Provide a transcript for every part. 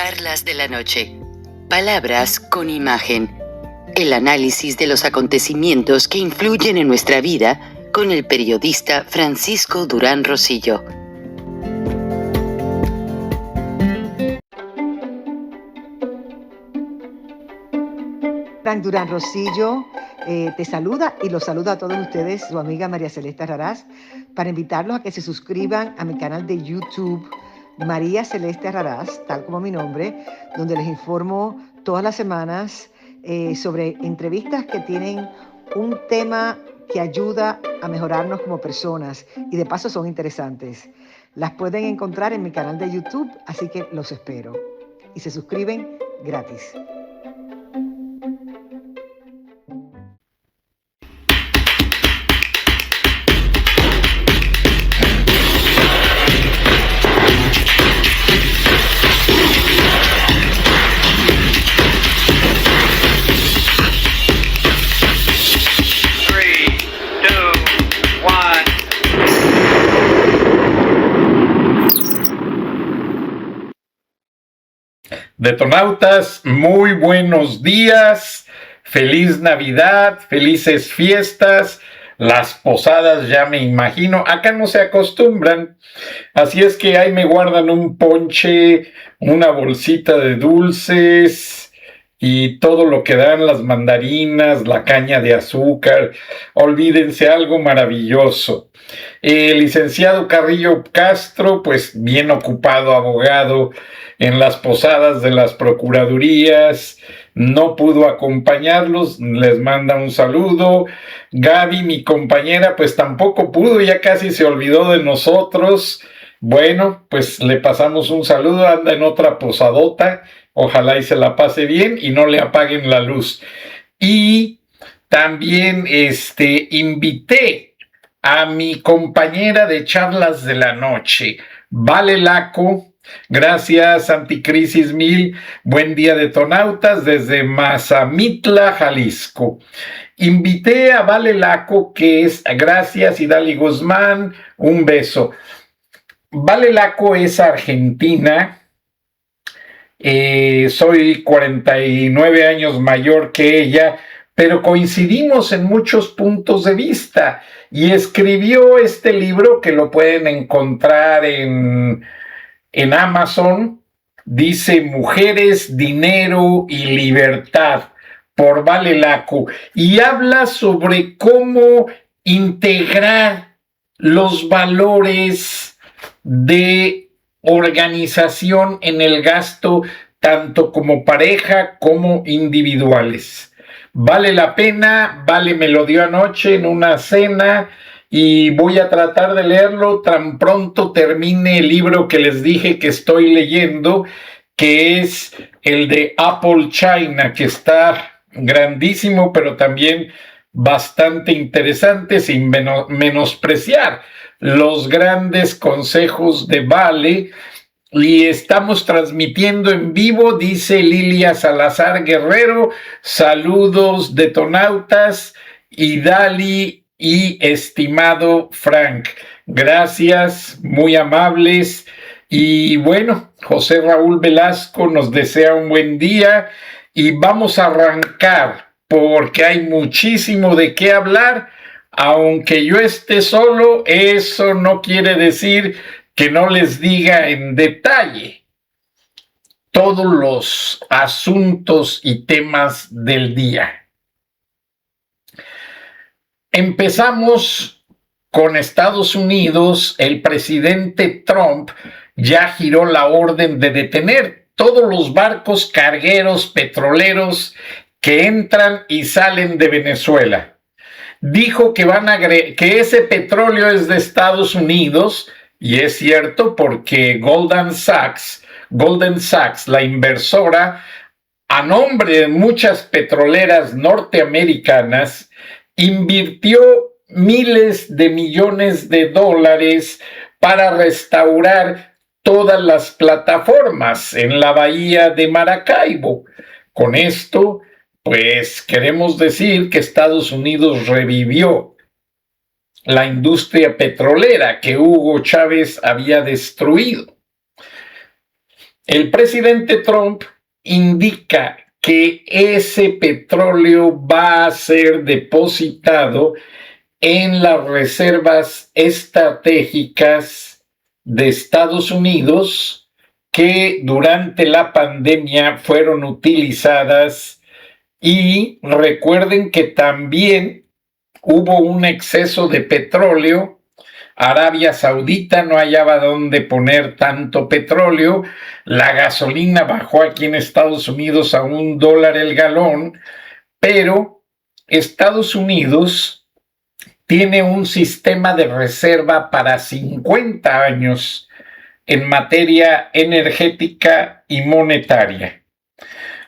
Charlas de la noche. Palabras con imagen. El análisis de los acontecimientos que influyen en nuestra vida con el periodista Francisco Durán Rosillo. Frank Durán Rosillo te saluda y los saluda a todos ustedes, su amiga María Celeste Raraz, para invitarlos a que se suscriban a mi canal de YouTube, María Celeste Raraz, tal como mi nombre, donde les informo todas las semanas sobre entrevistas que tienen un tema que ayuda a mejorarnos como personas y de paso son interesantes. Las pueden encontrar en mi canal de YouTube, así que los espero. Y se suscriben gratis. Detonautas, muy buenos días, feliz Navidad, felices fiestas, las posadas ya me imagino, acá no se acostumbran, así es que ahí me guardan un ponche, una bolsita de dulces y todo lo que dan, las mandarinas, la caña de azúcar, olvídense, algo maravilloso. El licenciado Carrillo Castro, pues bien ocupado, abogado en las posadas de las procuradurías, no pudo acompañarlos, les manda un saludo. Gaby, mi compañera, pues tampoco pudo, ya casi se olvidó de nosotros. Bueno, pues le pasamos un saludo, anda en otra posadota, ojalá y se la pase bien y no le apaguen la luz. Y también invité a mi compañera de charlas de la noche, Vale Laco. Gracias, Anticrisis 1000. Buen día, Detonautas, desde Mazamitla, Jalisco. Invité a Vale Laco, que es, gracias, Idali Guzmán, un beso. Vale Laco es argentina. Soy 49 años mayor que ella, pero coincidimos en muchos puntos de vista y escribió este libro que lo pueden encontrar en Amazon, dice Mujeres, Dinero y Libertad, por Vale Laco, y habla sobre cómo integrar los valores de organización en el gasto, tanto como pareja como individuales. Vale la pena, Vale me lo dio anoche en una cena y voy a tratar de leerlo tan pronto termine el libro que les dije que estoy leyendo, que es el de Apple China, que está grandísimo, pero también bastante interesante, sin menospreciar los grandes consejos de Vale. Y estamos transmitiendo en vivo, dice Lilia Salazar Guerrero, saludos detonautas, Idali y estimado Frank, gracias, muy amables. Y bueno, José Raúl Velasco nos desea un buen día y vamos a arrancar porque hay muchísimo de qué hablar. Aunque yo esté solo, eso no quiere decir que no les diga en detalle todos los asuntos y temas del día. Empezamos con Estados Unidos. El presidente Trump ya giró la orden de detener todos los barcos cargueros petroleros que entran y salen de Venezuela. Dijo que que ese petróleo es de Estados Unidos, y es cierto porque Goldman Sachs, la inversora, a nombre de muchas petroleras norteamericanas, invirtió miles de millones de dólares para restaurar todas las plataformas en la bahía de Maracaibo. Con esto, pues queremos decir que Estados Unidos revivió la industria petrolera que Hugo Chávez había destruido. el presidente Trump indica que ese petróleo va a ser depositado en las reservas estratégicas de Estados Unidos que durante la pandemia fueron utilizadas, y recuerden que también hubo un exceso de petróleo. Arabia Saudita no hallaba dónde poner tanto petróleo, la gasolina bajó aquí en Estados Unidos a $1 el galón, pero Estados Unidos tiene un sistema de reserva para 50 años en materia energética y monetaria.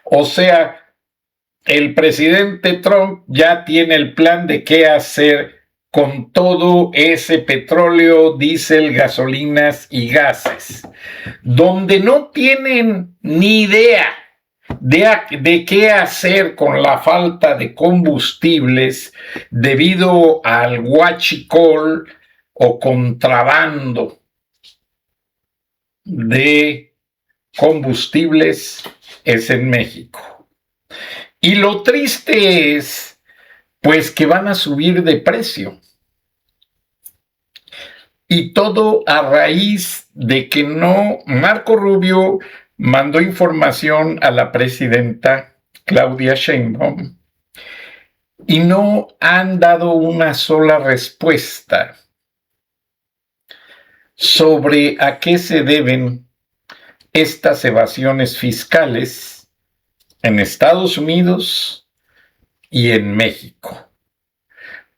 O sea, el presidente Trump ya tiene el plan de qué hacer con todo ese petróleo, diésel, gasolinas y gases. Donde no tienen ni idea de qué hacer con la falta de combustibles debido al huachicol o contrabando de combustibles, es en México. Y lo triste es, pues, que van a subir de precio. Y todo a raíz de que Marco Rubio mandó información a la presidenta Claudia Sheinbaum y no han dado una sola respuesta sobre a qué se deben estas evasiones fiscales en Estados Unidos y en México.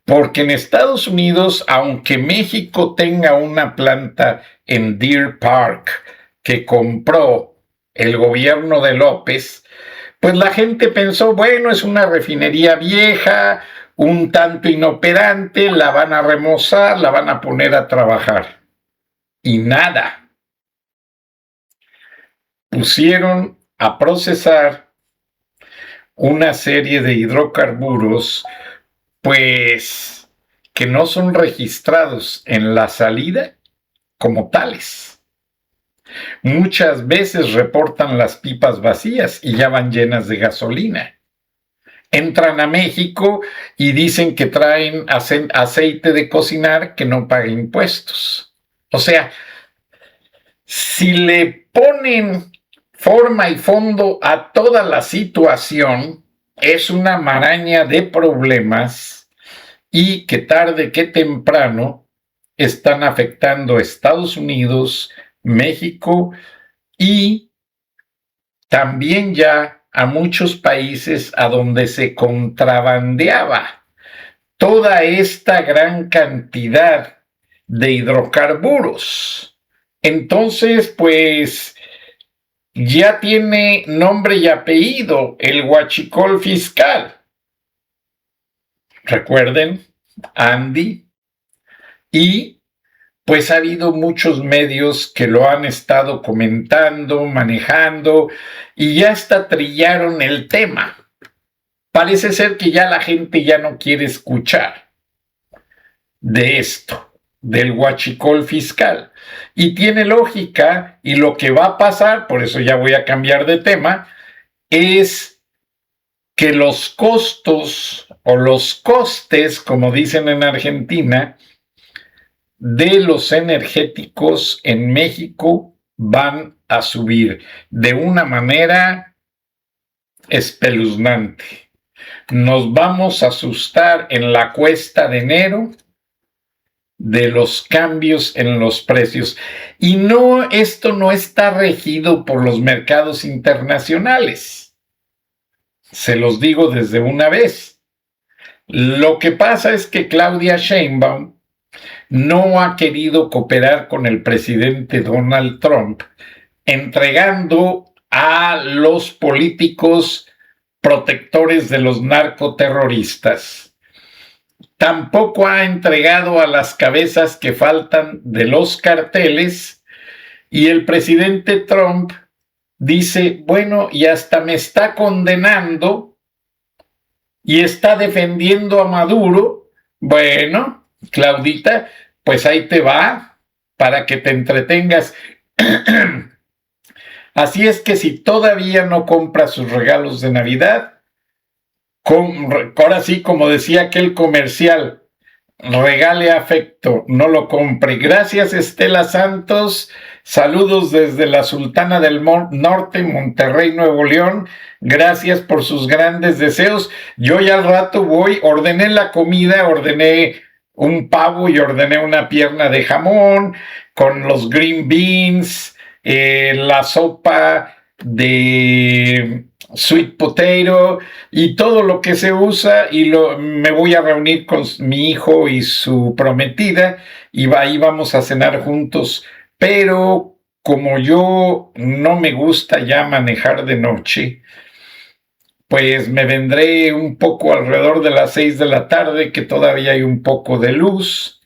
Porque en Estados Unidos, aunque México tenga una planta en Deer Park que compró el gobierno de López, pues la gente pensó, bueno, es una refinería vieja, un tanto inoperante, la van a remozar, la van a poner a trabajar. Y nada. Pusieron a procesar una serie de hidrocarburos, pues, que no son registrados en la salida como tales. Muchas veces reportan las pipas vacías y ya van llenas de gasolina. Entran a México y dicen que traen aceite de cocinar que no paga impuestos. O sea, si le ponen forma y fondo a toda la situación, es una maraña de problemas y que tarde que temprano están afectando a Estados Unidos, México y también ya a muchos países a donde se contrabandeaba toda esta gran cantidad de hidrocarburos. Entonces, pues, ya tiene nombre y apellido el huachicol fiscal. Recuerden, Andy, y pues ha habido muchos medios que lo han estado comentando, manejando, y ya hasta trillaron el tema. Parece ser que ya la gente ya no quiere escuchar de esto, del huachicol fiscal. Y tiene lógica, y lo que va a pasar, por eso ya voy a cambiar de tema, es que los costos o los costes, como dicen en Argentina, de los energéticos en México van a subir de una manera espeluznante. Nos vamos a asustar en la cuesta de enero de los cambios en los precios. Y no, esto no está regido por los mercados internacionales. Se los digo desde una vez. Lo que pasa es que Claudia Sheinbaum no ha querido cooperar con el presidente Donald Trump, entregando a los políticos protectores de los narcoterroristas. Tampoco ha entregado a las cabezas que faltan de los carteles, y el presidente Trump dice, bueno, y hasta me está condenando y está defendiendo a Maduro. Bueno, Claudita, pues ahí te va para que te entretengas. Así es que si todavía no compra sus regalos de Navidad, ahora sí, como decía aquel comercial, regale afecto, no lo compre. Gracias, Estela Santos. Saludos desde la Sultana del Norte, Monterrey, Nuevo León. Gracias por sus grandes deseos. Yo ya al rato ordené la comida, ordené un pavo y ordené una pierna de jamón con los green beans, la sopa de sweet potato y todo lo que se usa, y me voy a reunir con mi hijo y su prometida y ahí vamos a cenar juntos. Pero como yo no me gusta ya manejar de noche, pues me vendré un poco alrededor de las 6 de la tarde, que todavía hay un poco de luz,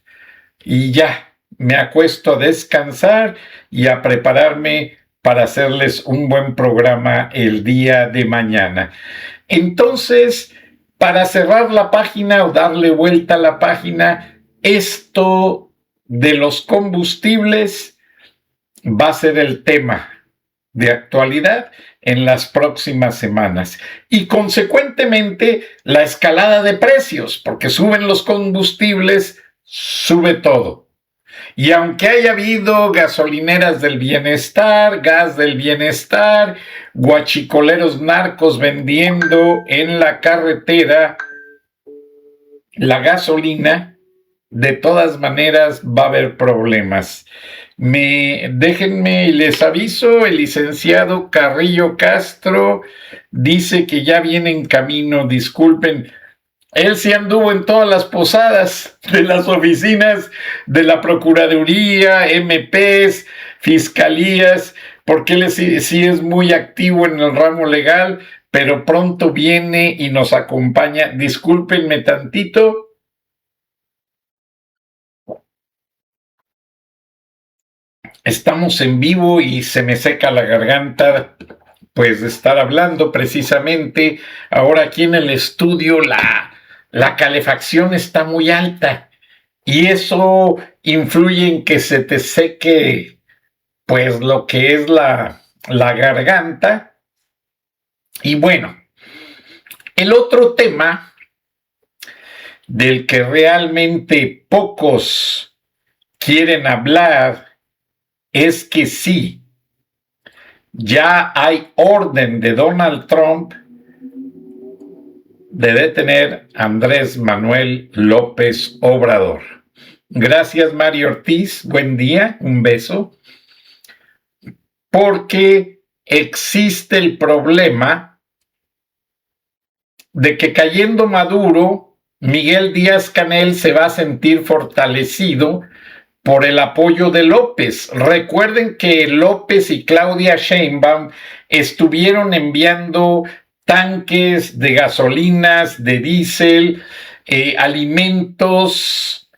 y ya me acuesto a descansar y a prepararme para hacerles un buen programa el día de mañana. Entonces, para cerrar la página o darle vuelta a la página, esto de los combustibles va a ser el tema de actualidad en las próximas semanas, y consecuentemente la escalada de precios, porque suben los combustibles, sube todo. Y aunque haya habido gasolineras del bienestar, gas del bienestar, guachicoleros narcos vendiendo en la carretera la gasolina, de todas maneras va a haber problemas. Déjenme y les aviso, el licenciado Carrillo Castro dice que ya viene en camino. Disculpen, él sí anduvo en todas las posadas de las oficinas de la Procuraduría, MPs, fiscalías, porque él sí es muy activo en el ramo legal, pero pronto viene y nos acompaña. Discúlpenme tantito. Estamos en vivo y se me seca la garganta, pues, de estar hablando precisamente. Ahora aquí en el estudio la calefacción está muy alta y eso influye en que se te seque, pues, lo que es la garganta. Y bueno, el otro tema del que realmente pocos quieren hablar es que sí, ya hay orden de Donald Trump de detener a Andrés Manuel López Obrador. Gracias, Mario Ortiz. Buen día, un beso. Porque existe el problema de que cayendo Maduro, Miguel Díaz-Canel se va a sentir fortalecido por el apoyo de López. Recuerden que López y Claudia Sheinbaum estuvieron enviando tanques de gasolinas, de diésel, alimentos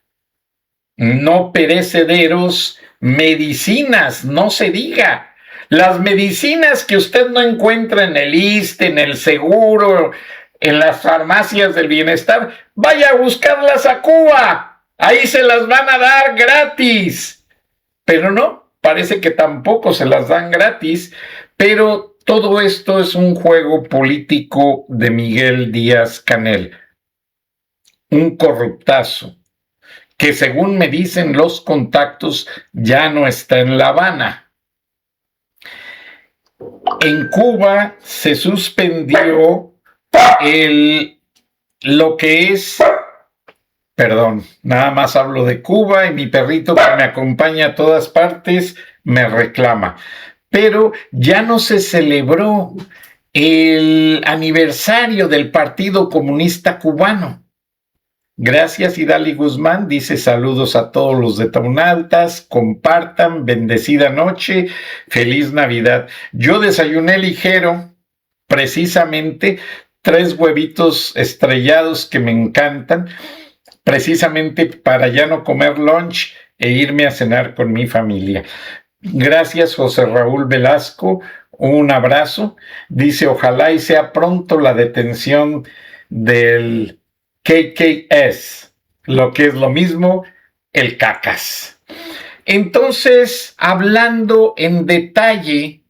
no perecederos, medicinas, no se diga. Las medicinas que usted no encuentra en el ISSSTE, en el seguro, en las farmacias del bienestar, vaya a buscarlas a Cuba. Ahí se las van a dar gratis. Pero no, parece que tampoco se las dan gratis. Pero todo esto es un juego político de Miguel Díaz-Canel. Un corruptazo que, según me dicen los contactos, ya no está en La Habana. En Cuba se suspendió lo que es... Perdón, nada más hablo de Cuba y mi perrito, que me acompaña a todas partes, me reclama. Pero ya no se celebró el aniversario del Partido Comunista Cubano. Gracias, Idali Guzmán, dice saludos a todos los detonautas, compartan, bendecida noche, feliz Navidad. Yo desayuné ligero, precisamente 3 huevitos estrellados que me encantan, precisamente para ya no comer lunch e irme a cenar con mi familia. Gracias, José Raúl Velasco, un abrazo. Dice, ojalá y sea pronto la detención del KKS, lo que es lo mismo, el cacas. Entonces, hablando en detalle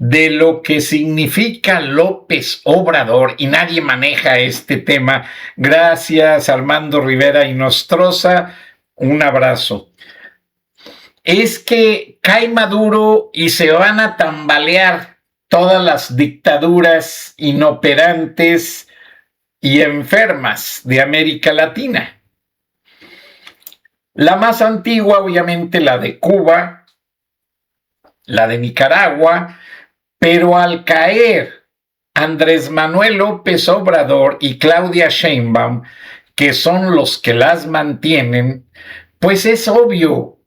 de lo que significa López Obrador, y nadie maneja este tema. Gracias, Armando Rivera y Nostroza, un abrazo. Es que cae Maduro y se van a tambalear todas las dictaduras inoperantes y enfermas de América Latina. La más antigua, obviamente, la de Cuba, la de Nicaragua, pero al caer Andrés Manuel López Obrador y Claudia Sheinbaum, que son los que las mantienen, pues es obvio,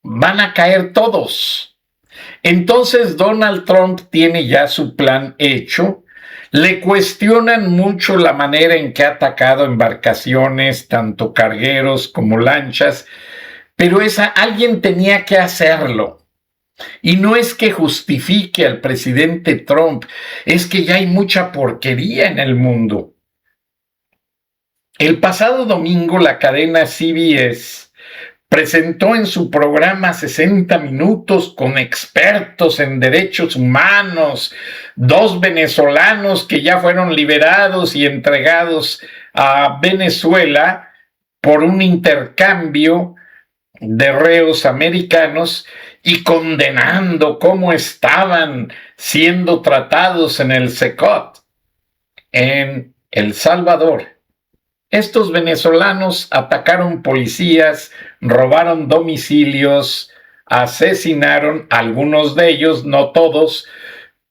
van a caer todos. Entonces Donald Trump tiene ya su plan hecho. Le cuestionan mucho la manera en que ha atacado embarcaciones, tanto cargueros como lanchas, pero alguien tenía que hacerlo. Y no es que justifique al presidente Trump, es que ya hay mucha porquería en el mundo. El pasado domingo la cadena CBS presentó en su programa 60 Minutos con expertos en derechos humanos, 2 venezolanos que ya fueron liberados y entregados a Venezuela por un intercambio de reos americanos, y condenando cómo estaban siendo tratados en el CECOT, en El Salvador. Estos venezolanos atacaron policías, robaron domicilios, asesinaron, algunos de ellos, no todos,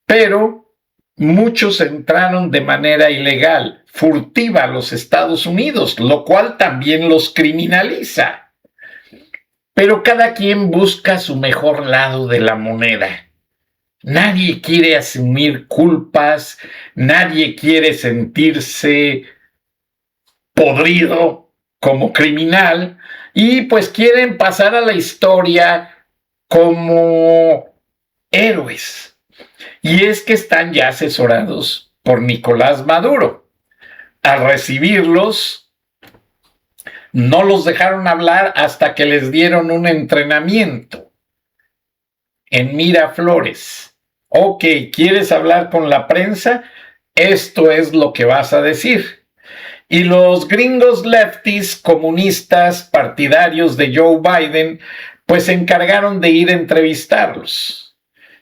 pero muchos entraron de manera ilegal, furtiva a los Estados Unidos, lo cual también los criminaliza. Pero cada quien busca su mejor lado de la moneda. Nadie quiere asumir culpas, nadie quiere sentirse podrido como criminal, y pues quieren pasar a la historia como héroes. Y es que están ya asesorados por Nicolás Maduro. Al recibirlos, no los dejaron hablar hasta que les dieron un entrenamiento en Miraflores. Ok, ¿quieres hablar con la prensa? Esto es lo que vas a decir. Y los gringos lefties, comunistas, partidarios de Joe Biden, pues se encargaron de ir a entrevistarlos.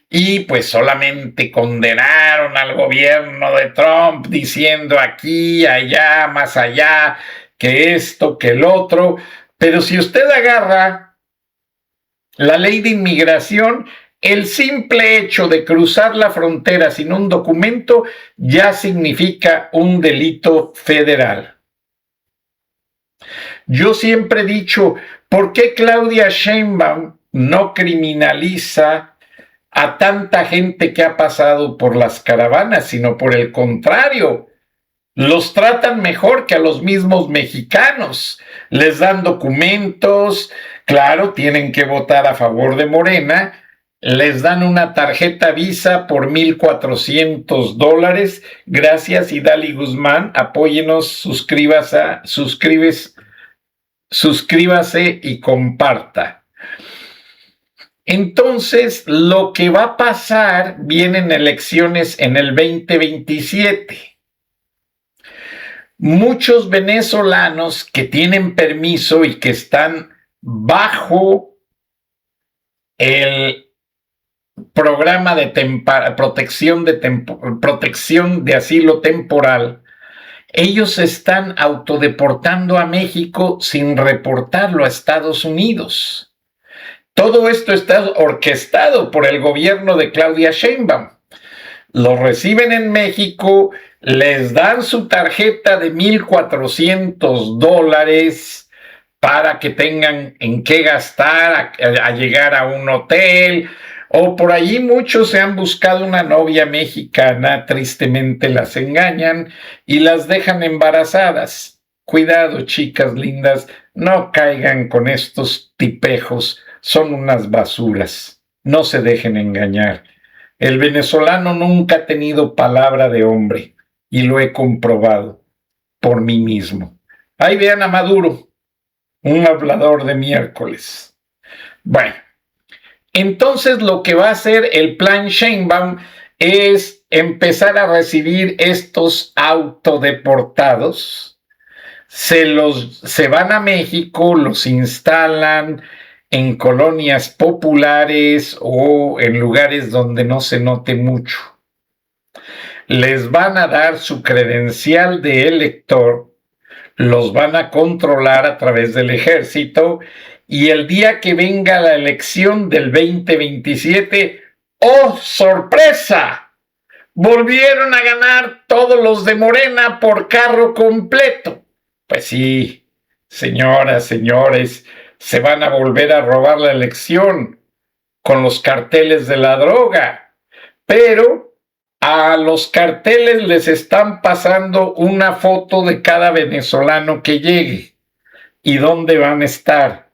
Y pues solamente condenaron al gobierno de Trump diciendo aquí, allá, más allá, que esto, que el otro. Pero si usted agarra la ley de inmigración, el simple hecho de cruzar la frontera sin un documento ya significa un delito federal. Yo siempre he dicho, ¿por qué Claudia Sheinbaum no criminaliza a tanta gente que ha pasado por las caravanas, sino por el contrario? Los tratan mejor que a los mismos mexicanos, les dan documentos, claro, tienen que votar a favor de Morena, les dan una tarjeta Visa por $1,400. Gracias, Idali Guzmán, apóyenos, suscríbase y comparta. Entonces, lo que va a pasar, vienen elecciones en el 2027. Muchos venezolanos que tienen permiso y que están bajo el programa de protección de asilo temporal, ellos se están autodeportando a México sin reportarlo a Estados Unidos. Todo esto está orquestado por el gobierno de Claudia Sheinbaum. Los reciben en México, les dan su tarjeta de $1,400 para que tengan en qué gastar a llegar a un hotel, o por allí muchos se han buscado una novia mexicana, tristemente las engañan y las dejan embarazadas. Cuidado, chicas lindas, no caigan con estos tipejos, son unas basuras, no se dejen engañar. El venezolano nunca ha tenido palabra de hombre, y lo he comprobado por mí mismo. Ahí vean a Maduro, un hablador de miércoles. Bueno, Entonces lo que va a hacer el plan Sheinbaum es empezar a recibir estos autodeportados, se van a México, los instalan en colonias populares o en lugares donde no se note mucho. Les van a dar su credencial de elector, los van a controlar a través del ejército y el día que venga la elección del 2027, ¡oh, sorpresa! Volvieron a ganar todos los de Morena por carro completo. Pues sí, señoras, señores, se van a volver a robar la elección con los carteles de la droga. Pero a los carteles les están pasando una foto de cada venezolano que llegue y dónde van a estar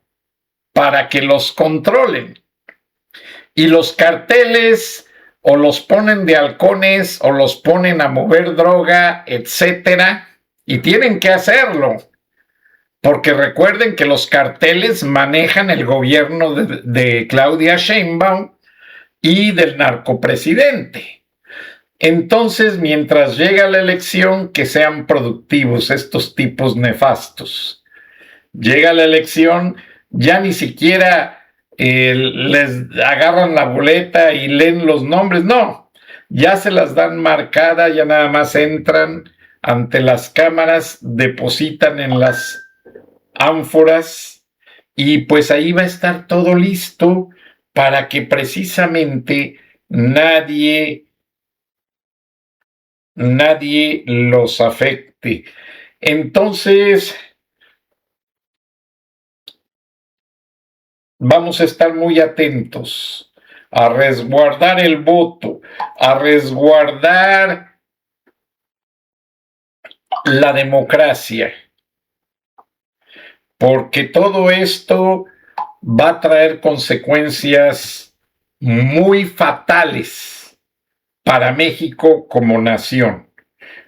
para que los controlen. Y los carteles o los ponen de halcones o los ponen a mover droga, etcétera, y tienen que hacerlo, porque recuerden que los carteles manejan el gobierno de Claudia Sheinbaum y del narcopresidente. Entonces, mientras llega la elección, que sean productivos estos tipos nefastos. Llega la elección, ya ni siquiera les agarran la boleta y leen los nombres, no, ya se las dan marcada, ya nada más entran ante las cámaras, depositan en las ánforas y pues ahí va a estar todo listo para que precisamente nadie los afecte. Entonces, vamos a estar muy atentos a resguardar el voto, a resguardar la democracia, porque todo esto va a traer consecuencias muy fatales para México como nación.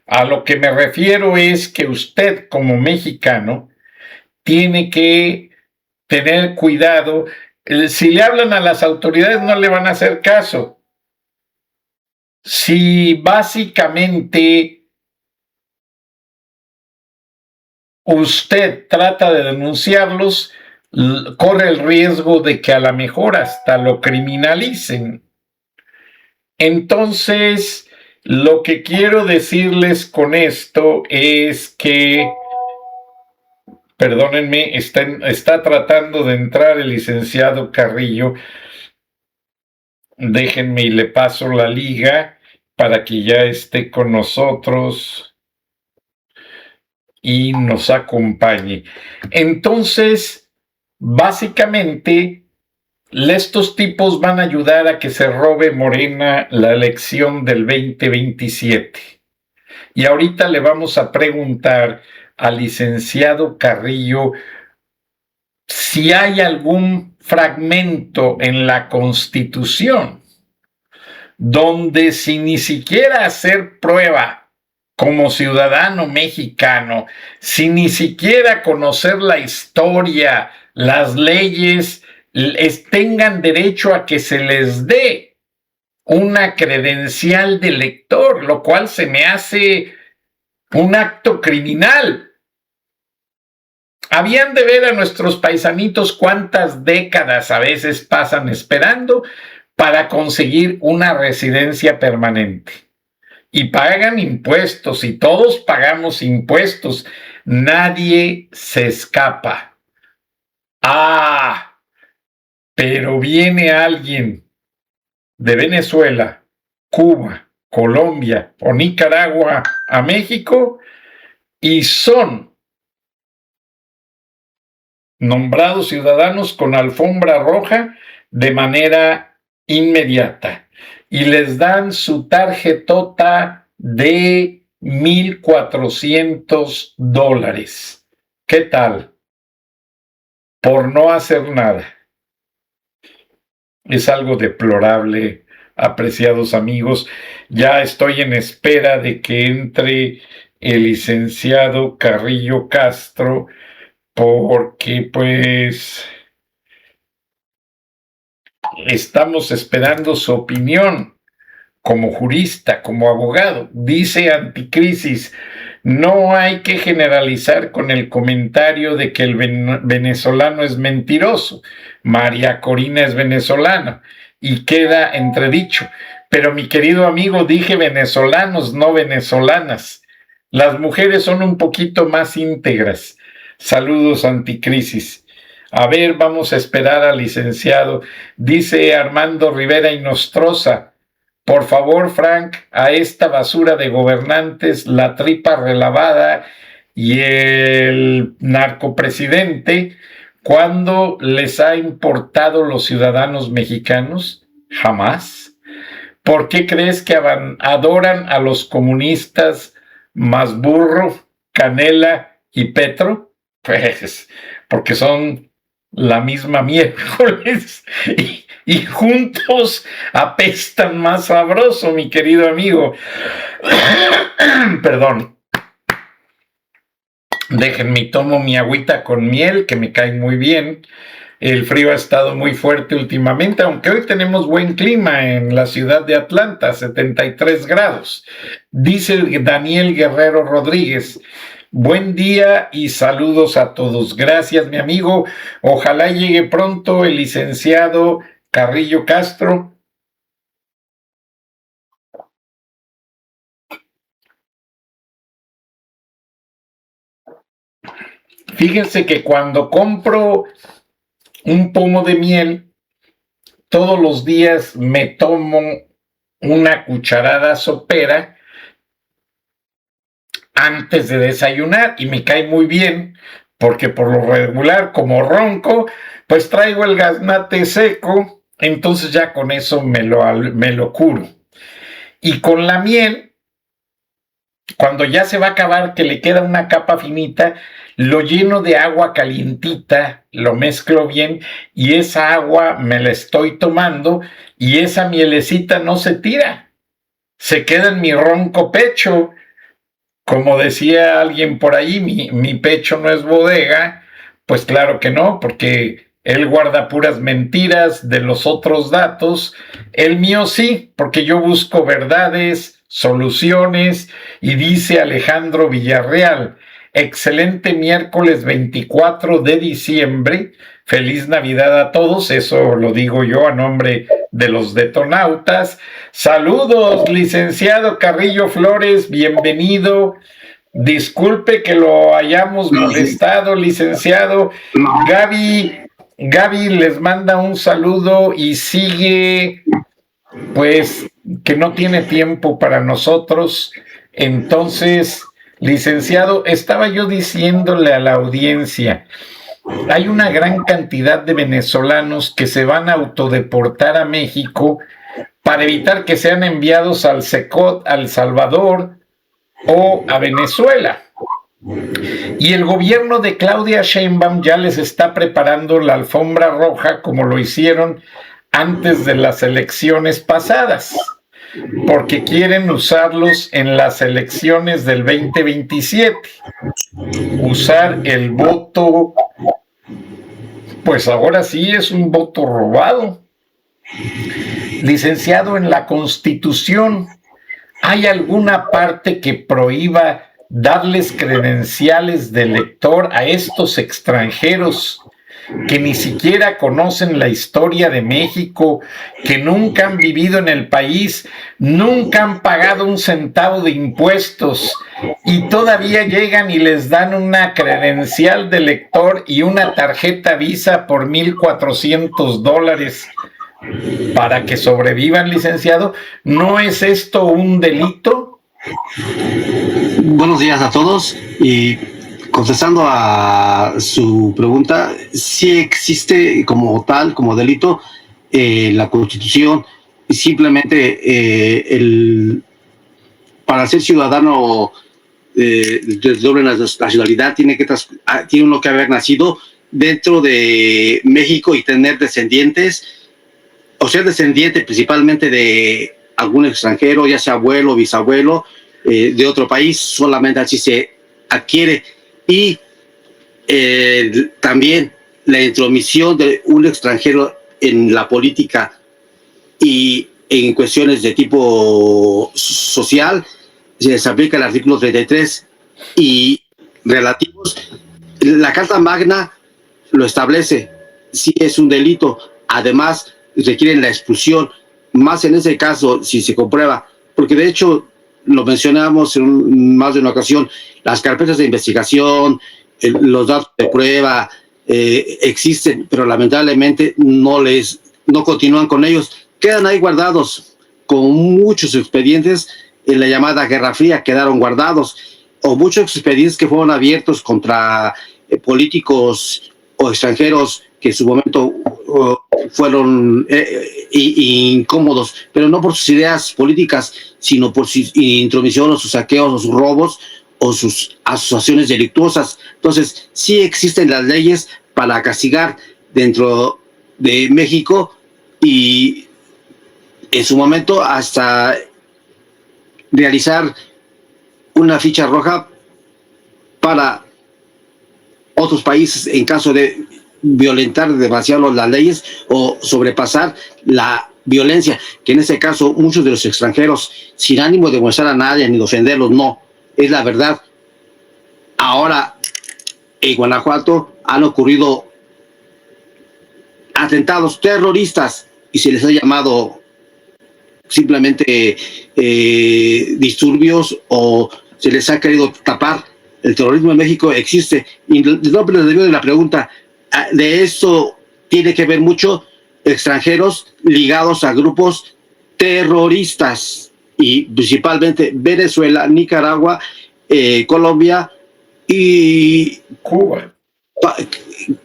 A lo que me refiero es que usted como mexicano tiene que tener cuidado. Si le hablan a las autoridades no le van a hacer caso. Si básicamente usted trata de denunciarlos, corre el riesgo de que a lo mejor hasta lo criminalicen. Entonces, lo que quiero decirles con esto es que, perdónenme, está tratando de entrar el licenciado Carrillo. Déjenme y le paso la liga para que ya esté con nosotros y nos acompañe. Entonces, básicamente, estos tipos van a ayudar a que se robe Morena la elección del 2027. Y ahorita le vamos a preguntar al licenciado Carrillo si hay algún fragmento en la Constitución donde sin ni siquiera hacer prueba como ciudadano mexicano, sin ni siquiera conocer la historia, las leyes, tengan derecho a que se les dé una credencial de elector, lo cual se me hace un acto criminal. Habían de ver a nuestros paisanitos cuántas décadas a veces pasan esperando para conseguir una residencia permanente. Y pagan impuestos, y todos pagamos impuestos. Nadie se escapa. Pero viene alguien de Venezuela, Cuba, Colombia o Nicaragua a México y son nombrados ciudadanos con alfombra roja de manera inmediata y les dan su tarjetota de $1,400. ¿Qué tal? Por no hacer nada. Es algo deplorable, apreciados amigos. Ya estoy en espera de que entre el licenciado Carrillo Castro, porque pues estamos esperando su opinión como jurista, como abogado. Dice Anticrisis: no hay que generalizar con el comentario de que el venezolano es mentiroso. María Corina es venezolana y queda entredicho. Pero mi querido amigo, dije venezolanos, no venezolanas. Las mujeres son un poquito más íntegras. Saludos, Anticrisis. A ver, vamos a esperar al licenciado. Dice Armando Rivera y Nostroza: por favor, Frank, a esta basura de gobernantes, la tripa relavada y el narcopresidente, ¿cuándo les ha importado los ciudadanos mexicanos? Jamás. ¿Por qué crees que adoran a los comunistas más Burro, Canela y Petro? Pues porque son la misma miércoles y juntos apestan más sabroso, mi querido amigo. Perdón. Déjenme, tomo mi agüita con miel, que me cae muy bien. El frío ha estado muy fuerte últimamente, aunque hoy tenemos buen clima en la ciudad de Atlanta, 73 grados. Dice Daniel Guerrero Rodríguez: buen día y saludos a todos. Gracias, mi amigo. Ojalá llegue pronto el licenciado Carrillo Castro. Fíjense que cuando compro un pomo de miel, todos los días me tomo una cucharada sopera antes de desayunar y me cae muy bien, porque por lo regular, como ronco, pues traigo el gaznate seco, entonces ya con eso me lo curo. Y con la miel, cuando ya se va a acabar, que le queda una capa finita, lo lleno de agua calientita, lo mezclo bien y esa agua me la estoy tomando y esa mielecita no se tira, se queda en mi ronco pecho. Como decía alguien por ahí, mi pecho no es bodega. Pues claro que no, porque él guarda puras mentiras de los otros datos. El mío sí, porque yo busco verdades, soluciones. Y dice Alejandro Villarreal: excelente miércoles 24 de diciembre. Feliz Navidad a todos. Eso lo digo yo a nombre de los detonautas. Saludos, licenciado Carrillo Flores, bienvenido. Disculpe que lo hayamos molestado, licenciado. Gaby les manda un saludo y sigue, pues, que no tiene tiempo para nosotros. Entonces, licenciado, estaba yo diciéndole a la audiencia: hay una gran cantidad de venezolanos que se van a autodeportar a México para evitar que sean enviados al SECOT, a El Salvador o a Venezuela. Y el gobierno de Claudia Sheinbaum ya les está preparando la alfombra roja, como lo hicieron antes de las elecciones pasadas, porque quieren usarlos en las elecciones del 2027. Usar el voto, pues ahora sí es un voto robado. Licenciado, en la Constitución, ¿hay alguna parte que prohíba darles credenciales de elector a estos extranjeros que ni siquiera conocen la historia de México, que nunca han vivido en el país, nunca han pagado un centavo de impuestos y todavía llegan y les dan una credencial de elector y una tarjeta Visa por $1,400 para que sobrevivan, licenciado? ¿No es esto un delito? Buenos días a todos, y contestando a su pregunta, sí existe como tal, como delito, la Constitución. Simplemente para ser ciudadano de doble nacionalidad tiene uno que haber nacido dentro de México y tener descendientes, o ser descendiente principalmente de algún extranjero, ya sea abuelo o bisabuelo de otro país. Solamente así se adquiere. Y también la intromisión de un extranjero en la política y en cuestiones de tipo social, se les aplica el artículo 33 y relativos. La Carta Magna lo establece, si es un delito, además requieren la expulsión, más en ese caso si se comprueba, porque de hecho lo mencionamos en más de una ocasión, las carpetas de investigación, los datos de prueba existen, pero lamentablemente no continúan con ellos, quedan ahí guardados, con muchos expedientes en la llamada Guerra Fría quedaron guardados, o muchos expedientes que fueron abiertos contra políticos o extranjeros que en su momento fueron incómodos, pero no por sus ideas políticas, sino por su intromisión o sus saqueos o sus robos o sus asociaciones delictuosas. Entonces, sí existen las leyes para castigar dentro de México y en su momento hasta realizar una ficha roja para otros países en caso de violentar demasiado las leyes o sobrepasar la violencia, que en ese caso muchos de los extranjeros, sin ánimo de molestar a nadie ni de ofenderlos, no, es la verdad. Ahora en Guanajuato han ocurrido atentados terroristas y se les ha llamado simplemente disturbios o se les ha querido tapar. El terrorismo en México existe y no les debió de la pregunta, de esto tiene que ver mucho extranjeros ligados a grupos terroristas y principalmente Venezuela, Nicaragua, Colombia y Cuba.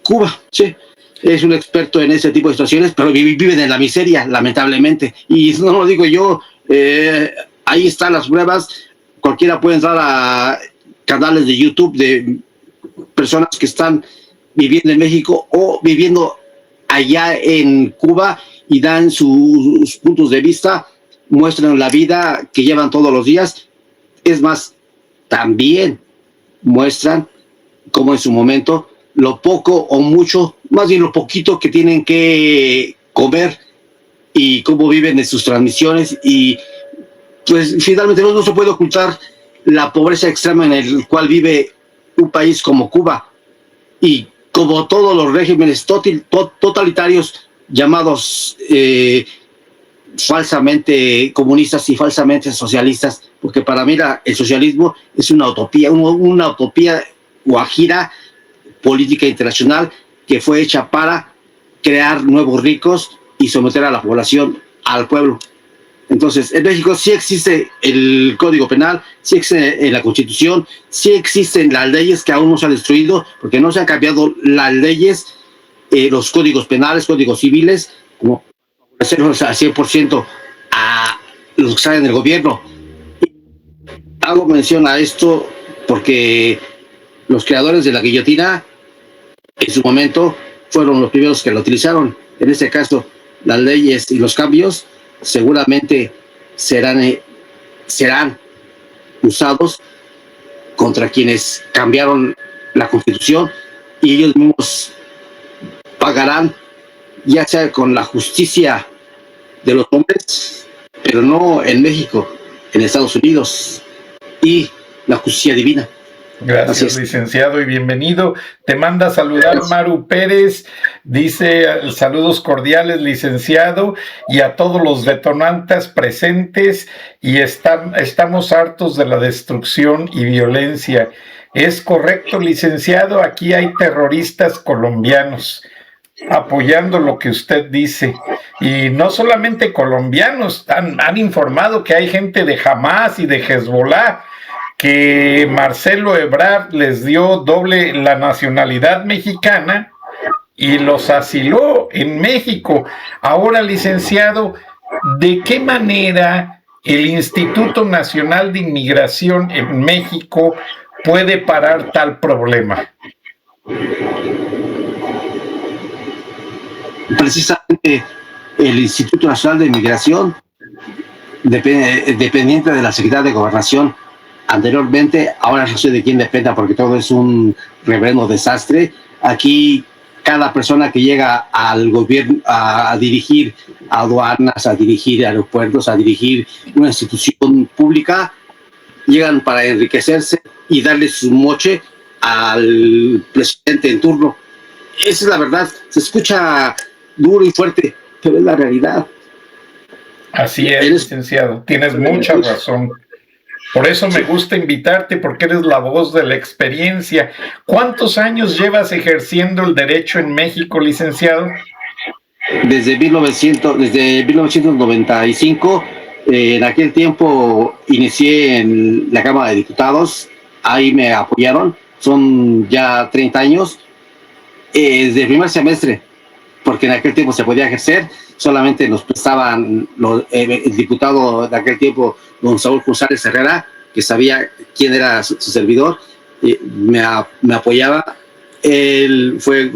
Cuba, sí. Es un experto en ese tipo de situaciones, pero viven en la miseria, lamentablemente. Y no lo digo yo, ahí están las pruebas. Cualquiera puede entrar a canales de YouTube de personas que están viviendo en México o viviendo allá en Cuba y dan sus puntos de vista, muestran la vida que llevan todos los días. Es más, también muestran cómo en su momento lo poco o mucho, más bien lo poquito que tienen que comer y cómo viven en sus transmisiones y pues finalmente no se puede ocultar la pobreza extrema en el cual vive un país como Cuba y como todos los regímenes totalitarios llamados falsamente comunistas y falsamente socialistas, porque para mí el socialismo es una utopía guajira política internacional que fue hecha para crear nuevos ricos y someter a la población, al pueblo. Entonces, en México sí existe el Código Penal, sí existe la Constitución, sí existen las leyes que aún no se han destruido, porque no se han cambiado las leyes, los códigos penales, códigos civiles, como hacerlos al 100% a los que salen del gobierno. Hago mención a esto porque los creadores de la guillotina en su momento fueron los primeros que la utilizaron. En este caso, las leyes y los cambios seguramente serán usados contra quienes cambiaron la Constitución y ellos mismos pagarán, ya sea con la justicia de los hombres, pero no en México, en Estados Unidos, y la justicia divina. Gracias, licenciado, y bienvenido. Te manda a saludar Maru Pérez, dice saludos cordiales, licenciado, y a todos los detonantes presentes, y estamos hartos de la destrucción y violencia. Es correcto, licenciado, aquí hay terroristas colombianos apoyando lo que usted dice, y no solamente colombianos, han informado que hay gente de Hamas y de Hezbollah, que Marcelo Ebrard les dio doble la nacionalidad mexicana y los asiló en México. Ahora, licenciado, ¿de qué manera el Instituto Nacional de Inmigración en México puede parar tal problema? Precisamente el Instituto Nacional de Inmigración, dependiente de la Secretaría de Gobernación, anteriormente, ahora no sé de quién dependa porque todo es un reverendo desastre. Aquí cada persona que llega al gobierno a dirigir aduanas, a dirigir aeropuertos, a dirigir una institución pública, llegan para enriquecerse y darle su moche al presidente en turno. Esa es la verdad. Se escucha duro y fuerte, pero es la realidad. Así es, licenciado. Tienes mucha razón. Por eso me gusta invitarte, porque eres la voz de la experiencia. ¿Cuántos años llevas ejerciendo el derecho en México, licenciado? Desde 1995. En aquel tiempo inicié en la Cámara de Diputados. Ahí me apoyaron. Son ya 30 años. Desde el primer semestre, porque en aquel tiempo se podía ejercer, solamente nos prestaban el diputado de aquel tiempo, don Saúl González Herrera, que sabía quién era su servidor, me apoyaba. Él fue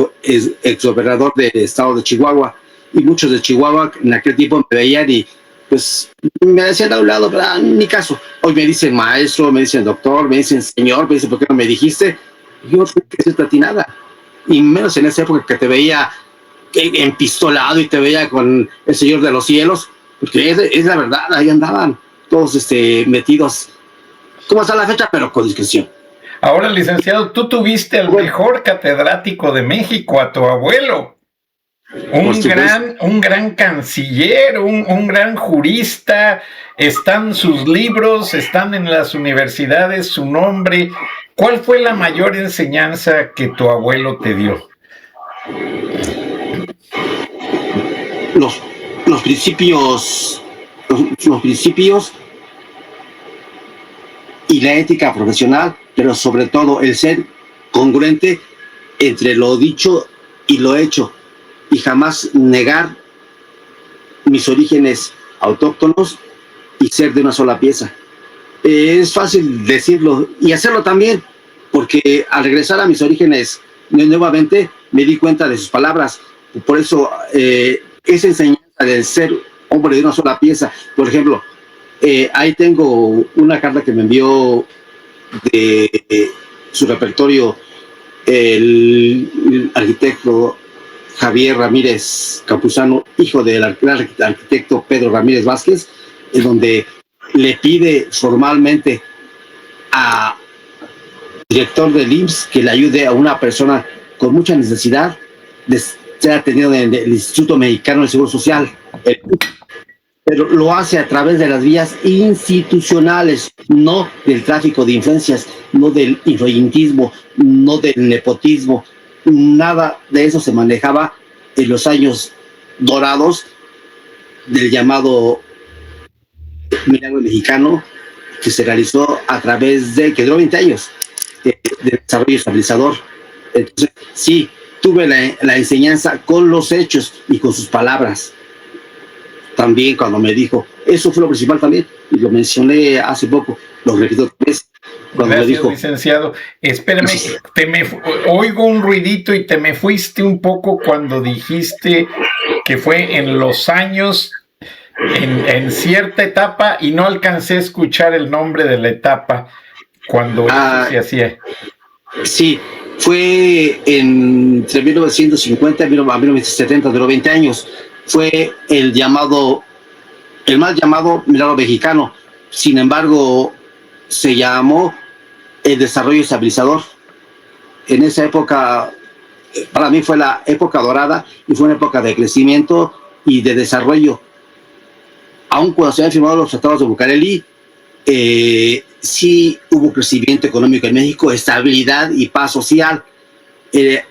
exgobernador del estado de Chihuahua, y muchos de Chihuahua en aquel tiempo me veían y pues me decían a un lado, pero ni caso. Hoy me dicen maestro, me dicen doctor, me dicen señor, me dicen ¿por qué no me dijiste? Yo no tengo que decirte a ti nada, y menos en esa época que te veía empistolado y te veía con el Señor de los Cielos, porque es la verdad. Ahí andaban todos metidos como hasta la fecha, pero con discreción. Ahora, licenciado, tú tuviste al mejor catedrático de México, a tu abuelo. Un gran canciller, un gran jurista. Están sus libros, están en las universidades, su nombre. ¿Cuál fue la mayor enseñanza que tu abuelo te dio? Los principios y la ética profesional, pero sobre todo el ser congruente entre lo dicho y lo hecho, y jamás negar mis orígenes autóctonos y ser de una sola pieza. Es fácil decirlo y hacerlo también, porque al regresar a mis orígenes nuevamente me di cuenta de sus palabras. Por eso esa enseñanza de ser hombre de una sola pieza. Por ejemplo, ahí tengo una carta que me envió de su repertorio el arquitecto Javier Ramírez Campuzano, hijo del arquitecto Pedro Ramírez Vázquez, en donde le pide formalmente al director del IMSS que le ayude a una persona con mucha necesidad de ser atendido en el Instituto Mexicano del Seguro Social, pero lo hace a través de las vías institucionales, no del tráfico de influencias, no del influyentismo, no del nepotismo. Nada de eso se manejaba en los años dorados del llamado milagro mexicano, que se realizó a través de, que duró 20 años, de desarrollo estabilizador. Entonces, sí, tuve la enseñanza con los hechos y con sus palabras. También cuando me dijo, eso fue lo principal también, y lo mencioné hace poco, lo repito otra vez. Gracias, me dijo, licenciado. Espérame, oigo un ruidito y te me fuiste un poco cuando dijiste que fue en los años, en cierta etapa, y no alcancé a escuchar el nombre de la etapa cuando eso se hacía. Sí, fue entre 1950 y 1970, duró 20 años. Fue el mal llamado milagro mexicano. Sin embargo, se llamó el desarrollo estabilizador. En esa época, para mí fue la época dorada y fue una época de crecimiento y de desarrollo. Aun cuando se habían firmado los tratados de Bucareli, sí hubo crecimiento económico en México, estabilidad y paz social,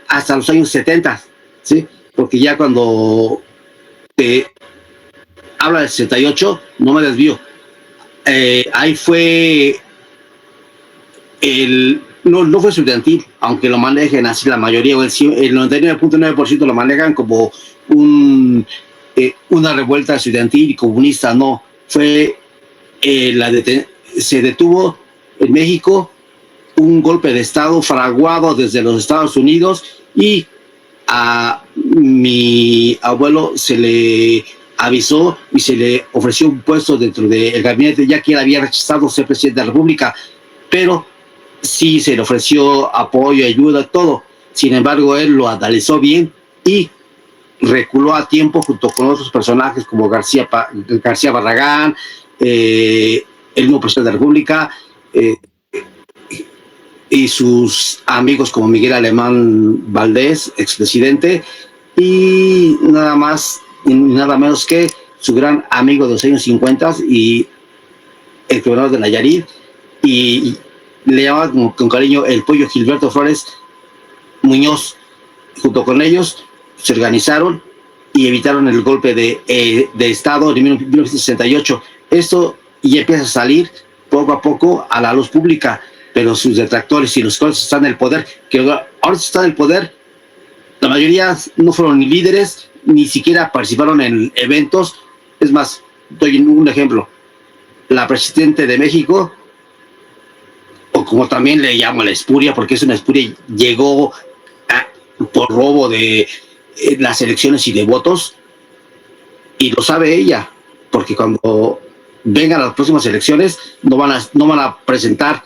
hasta los años 70, ¿sí? Porque ya cuando habla del 68, no me desvío, ahí fue no fue estudiantil, aunque lo manejen así la mayoría, o el 99.9% lo manejan como una revuelta estudiantil y comunista. No, fue se detuvo en México un golpe de Estado fraguado desde los Estados Unidos, y a mi abuelo se le avisó y se le ofreció un puesto dentro del gabinete, ya que él había rechazado ser presidente de la República, pero sí se le ofreció apoyo, ayuda, todo. Sin embargo, él lo analizó bien y reculó a tiempo junto con otros personajes como García Barragán, el mismo presidente de la República, y sus amigos como Miguel Alemán Valdés, expresidente, y nada más y nada menos que su gran amigo de los años 50 y el gobernador de Nayarit, y le llamaban con cariño el pollo Gilberto Flores Muñoz. Junto con ellos se organizaron y evitaron el golpe de Estado en 1968. Esto ya empieza a salir poco a poco a la luz pública, pero sus detractores y los que están en el poder, que ahora están en el poder, la mayoría no fueron ni líderes, ni siquiera participaron en eventos. Es más, doy un ejemplo. La presidenta de México, o como también le llamo la espuria, porque es una espuria, llegó por robo de las elecciones y de votos, y lo sabe ella, porque cuando vengan las próximas elecciones no van a presentar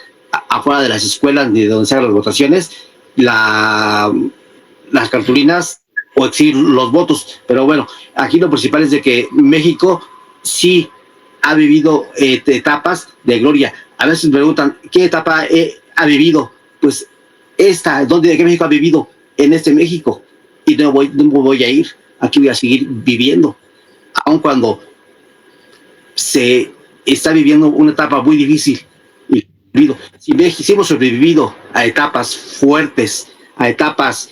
afuera de las escuelas ni de donde se hagan las votaciones las cartulinas o exhibir los votos. Pero bueno, aquí lo principal es de que México sí ha vivido etapas de gloria. A veces me preguntan, ¿qué etapa ha vivido? Pues esta, ¿de qué México ha vivido? En este México. Y no voy a ir, aquí voy a seguir viviendo. Aun cuando se está viviendo una etapa muy difícil. Si hemos sobrevivido a etapas fuertes, a etapas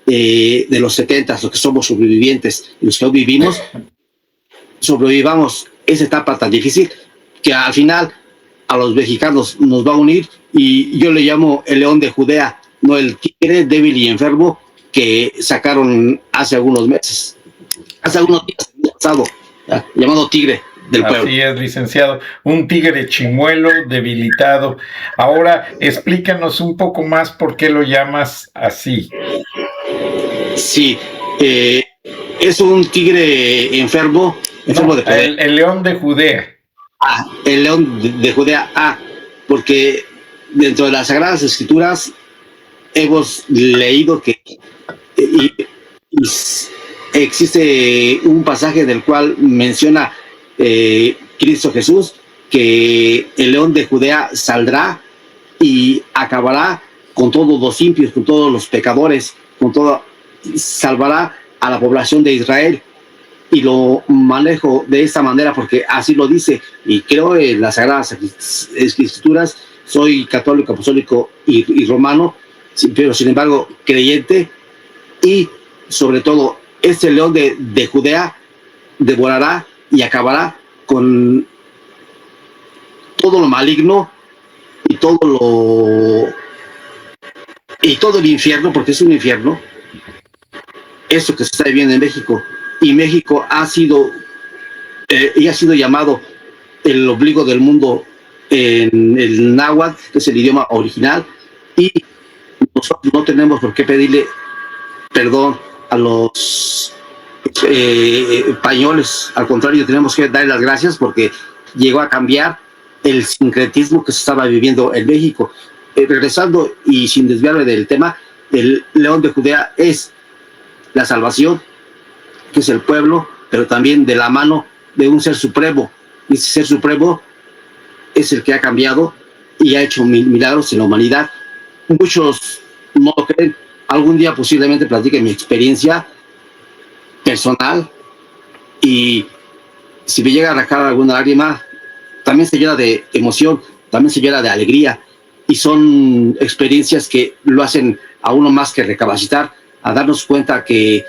de los 70, los que somos sobrevivientes, los que hoy vivimos, sobrevivamos esa etapa tan difícil que al final a los mexicanos nos va a unir, y yo le llamo el león de Judea, no el tigre débil y enfermo que sacaron hace algunos meses, hace algunos días pasado, llamado tigre del pueblo. Así es, licenciado, un tigre chimuelo debilitado. Ahora explícanos un poco más por qué lo llamas así. Sí, es un tigre enfermo de poder. El león de Judea. El león de Judea, porque dentro de las Sagradas Escrituras hemos leído que existe un pasaje del cual menciona Cristo Jesús que el león de Judea saldrá y acabará con todos los impios, con todos los pecadores, salvará a la población de Israel. Y lo manejo de esta manera porque así lo dice, y creo en las Sagradas Escrituras. Soy católico, apostólico y romano, pero sin embargo creyente, y sobre todo este león de Judea devorará y acabará con todo lo maligno y todo el infierno, porque es un infierno eso que se está viviendo en México. Y México ha sido llamado el ombligo del mundo en el náhuatl, que es el idioma original, y nosotros no tenemos por qué pedirle perdón a los españoles. Al contrario, tenemos que darle las gracias porque llegó a cambiar el sincretismo que se estaba viviendo en México. Regresando y sin desviarme del tema, el león de Judea es la salvación, que es el pueblo, pero también de la mano de un ser supremo. Y ese ser supremo es el que ha cambiado y ha hecho milagros en la humanidad. Muchos no lo creen. Algún día posiblemente platique mi experiencia personal, y si me llega a arrancar alguna lágrima, también se llena de emoción, también se llena de alegría, y son experiencias que lo hacen a uno más que recapacitar, a darnos cuenta que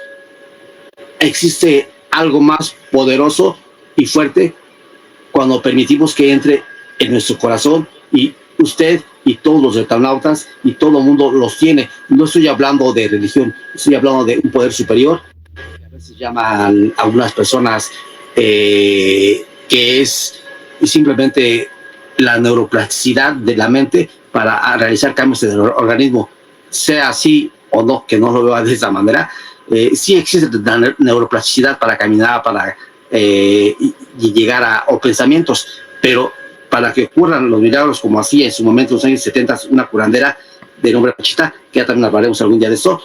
existe algo más poderoso y fuerte cuando permitimos que entre en nuestro corazón. Y usted y todos los eternautas y todo el mundo los tiene. No estoy hablando de religión, estoy hablando de un poder superior. A veces llaman a algunas personas que es simplemente la neuroplasticidad de la mente para realizar cambios en el organismo. Sea así o no, que no lo vea de esa manera, sí existe la neuroplasticidad para caminar, para llegar o pensamientos, pero para que ocurran los milagros como hacía en su momento en los años 70 una curandera, de nombre Pachita, que ya también hablaremos algún día de eso,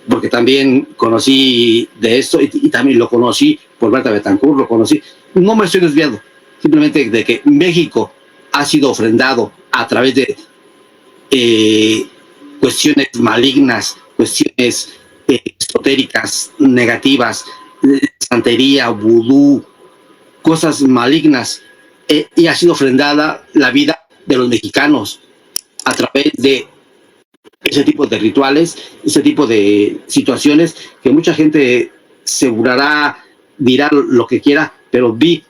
porque también conocí de esto y también lo conocí por Berta Betancourt, lo conocí. No me estoy desviando, simplemente de que México ha sido ofrendado a través de cuestiones malignas, cuestiones esotéricas, negativas, santería, vudú, cosas malignas, y ha sido ofrendada la vida de los mexicanos a través de ese tipo de rituales, ese tipo de situaciones que mucha gente se burlará, dirá lo que quiera, pero vi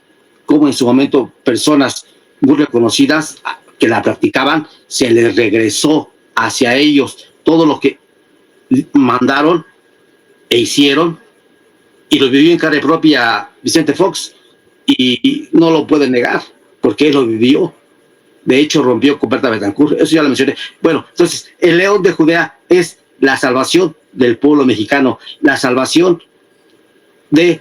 cómo en su momento personas muy reconocidas que la practicaban, se les regresó hacia ellos todo lo que mandaron e hicieron, y lo vivió en carne propia Vicente Fox, y no lo puede negar, porque él lo vivió. De hecho, rompió con Berta Betancourt, eso ya lo mencioné. Bueno, entonces, el león de Judea es la salvación del pueblo mexicano, la salvación de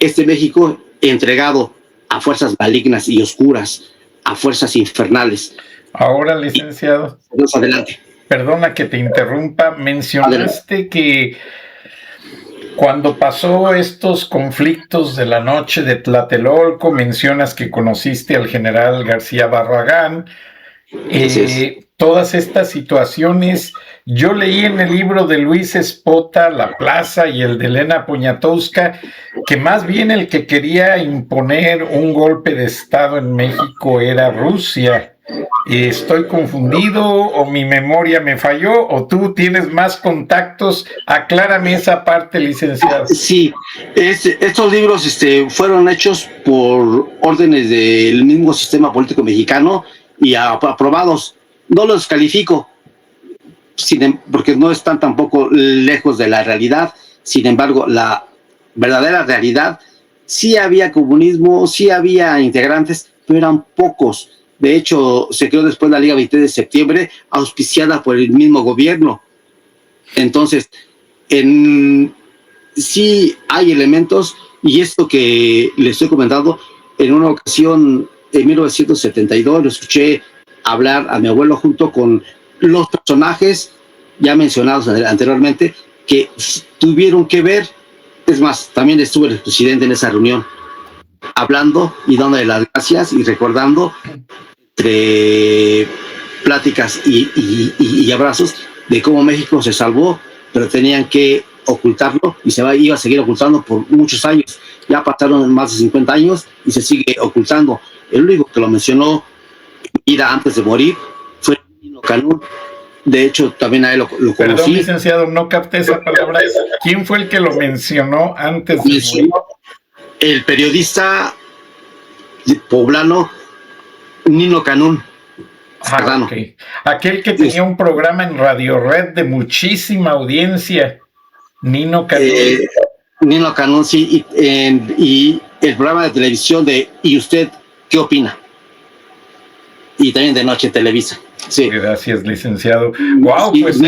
este México entregado a fuerzas malignas y oscuras, a fuerzas infernales. Ahora, licenciado, Vamos adelante. Perdona que te interrumpa, mencionaste que cuando pasó estos conflictos de la noche de Tlatelolco, mencionas que conociste al general García Barragán. Todas estas situaciones, yo leí en el libro de Luis Espota, La Plaza, y el de Elena Poniatowska, que más bien el que quería imponer un golpe de Estado en México era Rusia. ¿Estoy confundido o mi memoria me falló o tú tienes más contactos? Aclárame esa parte, licenciado. Sí, estos libros fueron hechos por órdenes del mismo sistema político mexicano y aprobados. No los califico, porque no están tampoco lejos de la realidad. Sin embargo, la verdadera realidad, sí había comunismo, sí había integrantes, pero eran pocos. De hecho, se creó después la Liga 20 de septiembre, auspiciada por el mismo gobierno. Entonces, sí hay elementos, y esto que les estoy comentando, en una ocasión, en 1972, lo escuché hablar a mi abuelo junto con los personajes ya mencionados anteriormente, que tuvieron que ver. Es más, también estuvo el presidente en esa reunión, hablando y dándole las gracias y recordando entre pláticas y abrazos de cómo México se salvó, pero tenían que ocultarlo y iba a seguir ocultando por muchos años. Ya pasaron más de 50 años y se sigue ocultando. El único que lo mencionó antes de morir fue Nino Canún. De hecho, también a él lo conocí. Perdón, licenciado, no capté esa palabra. ¿Quién fue el que lo mencionó antes de morir? El periodista poblano Nino Canún. Okay. Aquel que tenía un programa en Radio Red de muchísima audiencia. Nino Canún. Nino Canún, sí. Y el programa de televisión de ¿Y usted qué opina? Y también de noche en Televisa. Sí. Gracias, licenciado. Wow, sí, pues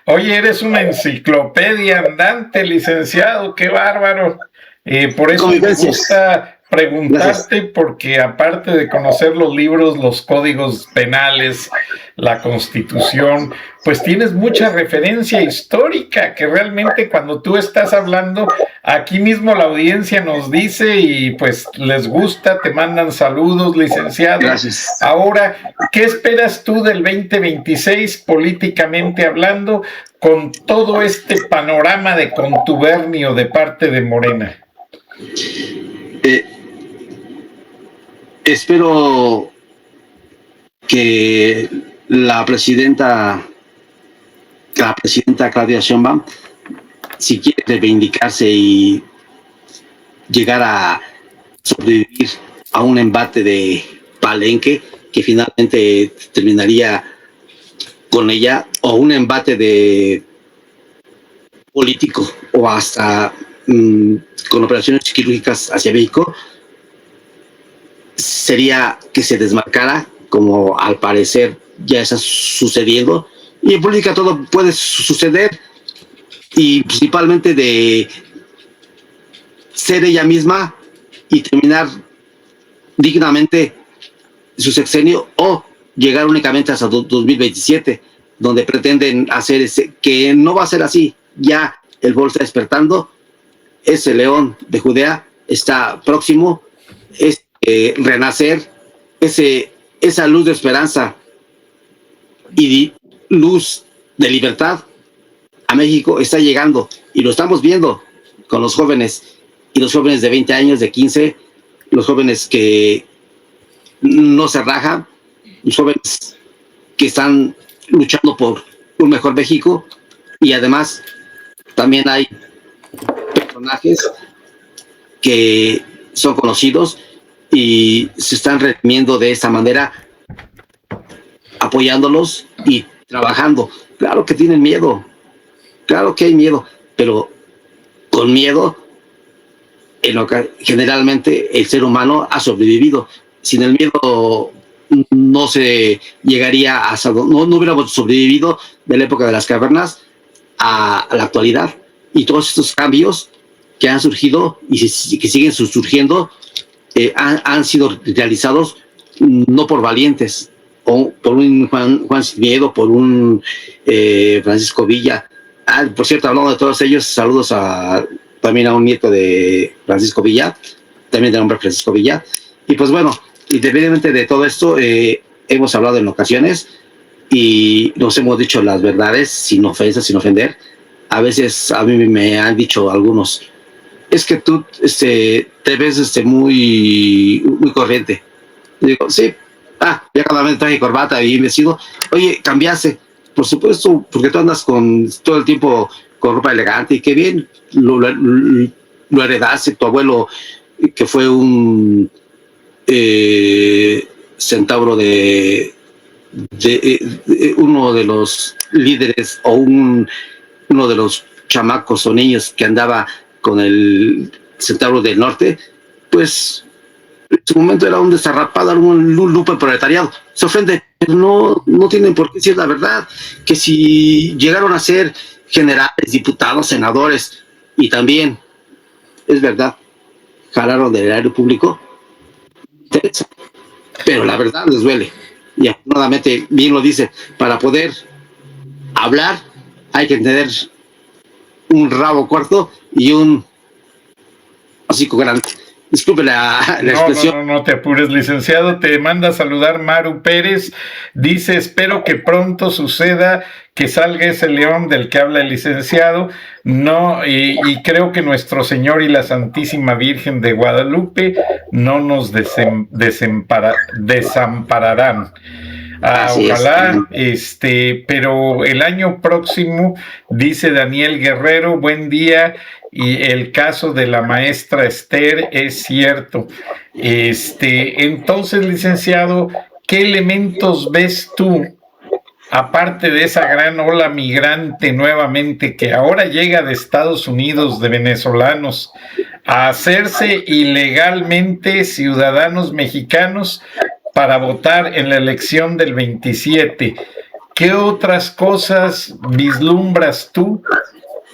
eres una enciclopedia andante, licenciado, qué bárbaro. Por eso me gusta preguntarte, porque aparte de conocer los libros, los códigos penales, la Constitución, pues tienes mucha referencia histórica que realmente cuando tú estás hablando, aquí mismo la audiencia nos dice y pues les gusta, te mandan saludos, licenciado. Gracias. Ahora, ¿qué esperas tú del 2026 políticamente hablando con todo este panorama de contubernio de parte de Morena? Espero que la presidenta Claudia Sheinbaum, si quiere reivindicarse y llegar a sobrevivir a un embate de Palenque que finalmente terminaría con ella, o un embate de político, o hasta con operaciones quirúrgicas hacia México, sería que se desmarcara, como al parecer ya está sucediendo. Y en política todo puede suceder, y principalmente de ser ella misma y terminar dignamente su sexenio, o llegar únicamente hasta 2027, donde pretenden hacer que no va a ser así. Ya el pueblo está despertando, ese león de Judea está próximo, es renacer, esa luz de esperanza y luz de libertad a México está llegando, y lo estamos viendo con los jóvenes, y los jóvenes de 20 años, de 15, los jóvenes que no se rajan, los jóvenes que están luchando por un mejor México. Y además también hay personajes que son conocidos y se están redimiendo de esta manera, apoyándolos y trabajando. Claro que tienen miedo, claro que hay miedo, pero con miedo generalmente el ser humano ha sobrevivido. Sin el miedo no se llegaría no hubiéramos sobrevivido de la época de las cavernas a la actualidad. Y todos estos cambios que han surgido y que siguen surgiendo han sido realizados no por valientes, o por un Juan Sin Miedo, por un Francisco Villa. Por cierto, hablando de todos ellos, saludos también a un nieto de Francisco Villa, también de nombre Francisco Villa. Y pues bueno, independientemente de todo esto, hemos hablado en ocasiones y nos hemos dicho las verdades sin ofensa, sin ofender. A veces a mí me han dicho algunos, es que tú te ves muy corriente. Y digo, sí, ya cada vez traje corbata y vestido. Oye, cambiaste, por supuesto, porque tú andas todo el tiempo con ropa elegante, y qué bien, lo heredaste. Tu abuelo, que fue un centauro de uno de los líderes, o uno de los chamacos o niños que andaba con el centauro del norte, pues en su momento era un desarrapado, un lupe proletariado. Se ofende, pero no tienen por qué decir la verdad, que si llegaron a ser generales, diputados, senadores, y también, es verdad, jalaron del erario público, pero la verdad les duele. Y afortunadamente, bien lo dice, para poder hablar hay que tener un rabo corto y un hocico grande. Disculpe la expresión. No te apures, licenciado. Te manda a saludar Maru Pérez. Dice, espero que pronto suceda, que salga ese león del que habla el licenciado. No, y creo que nuestro Señor y la Santísima Virgen de Guadalupe no nos desampararán. Ojalá, pero el año próximo, dice Daniel Guerrero, buen día, y el caso de la maestra Esther es cierto. Entonces, licenciado, ¿qué elementos ves tú, aparte de esa gran ola migrante nuevamente que ahora llega de Estados Unidos, de venezolanos, a hacerse ilegalmente ciudadanos mexicanos para votar en la elección del 27? ¿Qué otras cosas vislumbras tú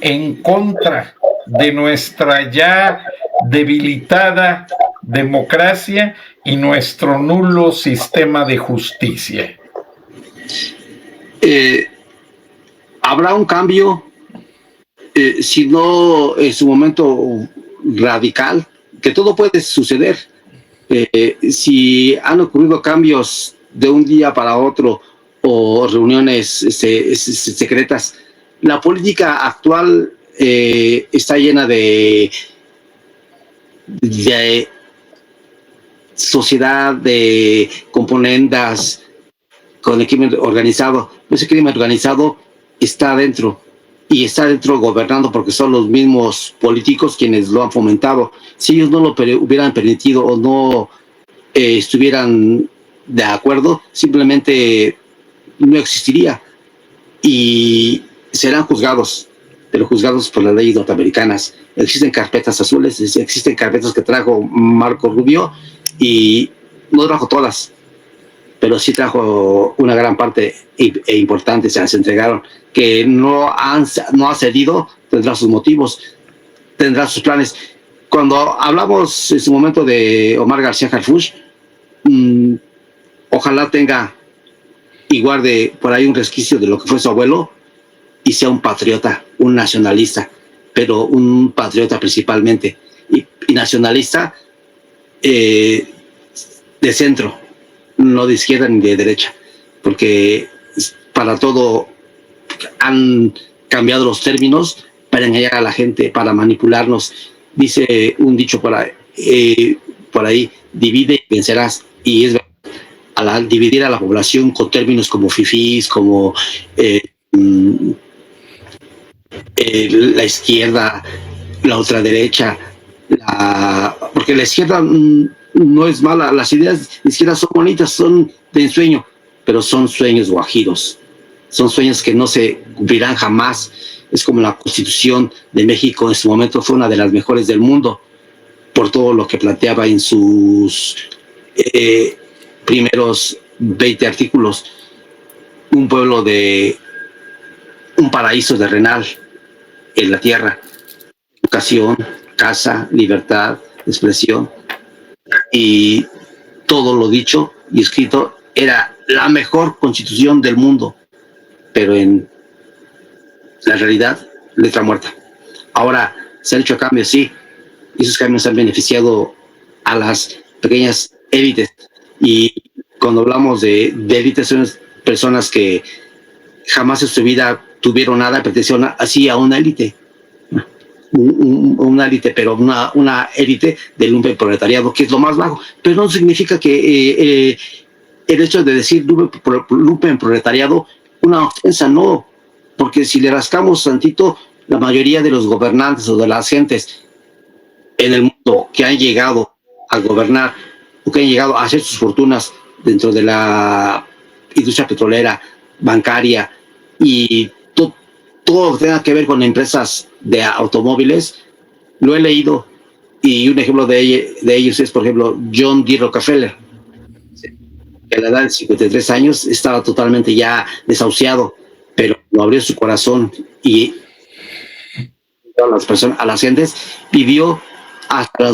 en contra de nuestra ya debilitada democracia y nuestro nulo sistema de justicia? Habrá un cambio, si no en su momento radical, que todo puede suceder. Si han ocurrido cambios de un día para otro, o reuniones secretas, la política actual está llena de sociedad, de componendas con el crimen organizado. Ese crimen organizado está adentro, y está adentro gobernando, porque son los mismos políticos quienes lo han fomentado. Si ellos no lo hubieran permitido, o no estuvieran de acuerdo, simplemente no existiría, y serán juzgados, pero juzgados por las leyes norteamericanas. Existen carpetas azules, existen carpetas que trajo Marco Rubio, y no trajo todas, pero sí trajo una gran parte e importante. Se las entregaron. Que no ha cedido, tendrá sus motivos, tendrá sus planes. Cuando hablamos en su momento de Omar García Harfuch, ojalá tenga y guarde por ahí un resquicio de lo que fue su abuelo y sea un patriota, un nacionalista, pero un patriota principalmente, y nacionalista de centro, no de izquierda ni de derecha, porque para todo han cambiado los términos para engañar a la gente, para manipularnos. Dice un dicho por ahí, divide y vencerás, y es verdad. Al dividir a la población con términos como fifís, como la izquierda, la ultraderecha, porque la izquierda no es mala, las ideas de izquierda son bonitas, son de ensueño, pero son sueños guajiros, son sueños que no se cumplirán jamás. Es como la Constitución de México en su momento fue una de las mejores del mundo, por todo lo que planteaba en sus primeros 20 artículos. Un pueblo de un paraíso terrenal en la tierra, educación, casa, libertad, expresión, y todo lo dicho y escrito era la mejor constitución del mundo, pero en la realidad, letra muerta. Ahora se han hecho cambios, sí, y esos cambios han beneficiado a las pequeñas élites, y cuando hablamos de élites son personas que jamás en su vida tuvieron nada, pertenecieron así a una élite, una élite, pero una élite del lumpenproletariado, que es lo más bajo, pero no significa que el hecho de decir lumpenproletariado una ofensa, no, porque si le rascamos tantito, la mayoría de los gobernantes o de las gentes en el mundo que han llegado a gobernar o que han llegado a hacer sus fortunas dentro de la industria petrolera, bancaria y todo lo que tenga que ver con empresas de automóviles, lo he leído, y un ejemplo de ellos es, por ejemplo, John D. Rockefeller, que a la edad de 53 años estaba totalmente ya desahuciado, pero lo abrió su corazón y a las personas, a las gentes, vivió hasta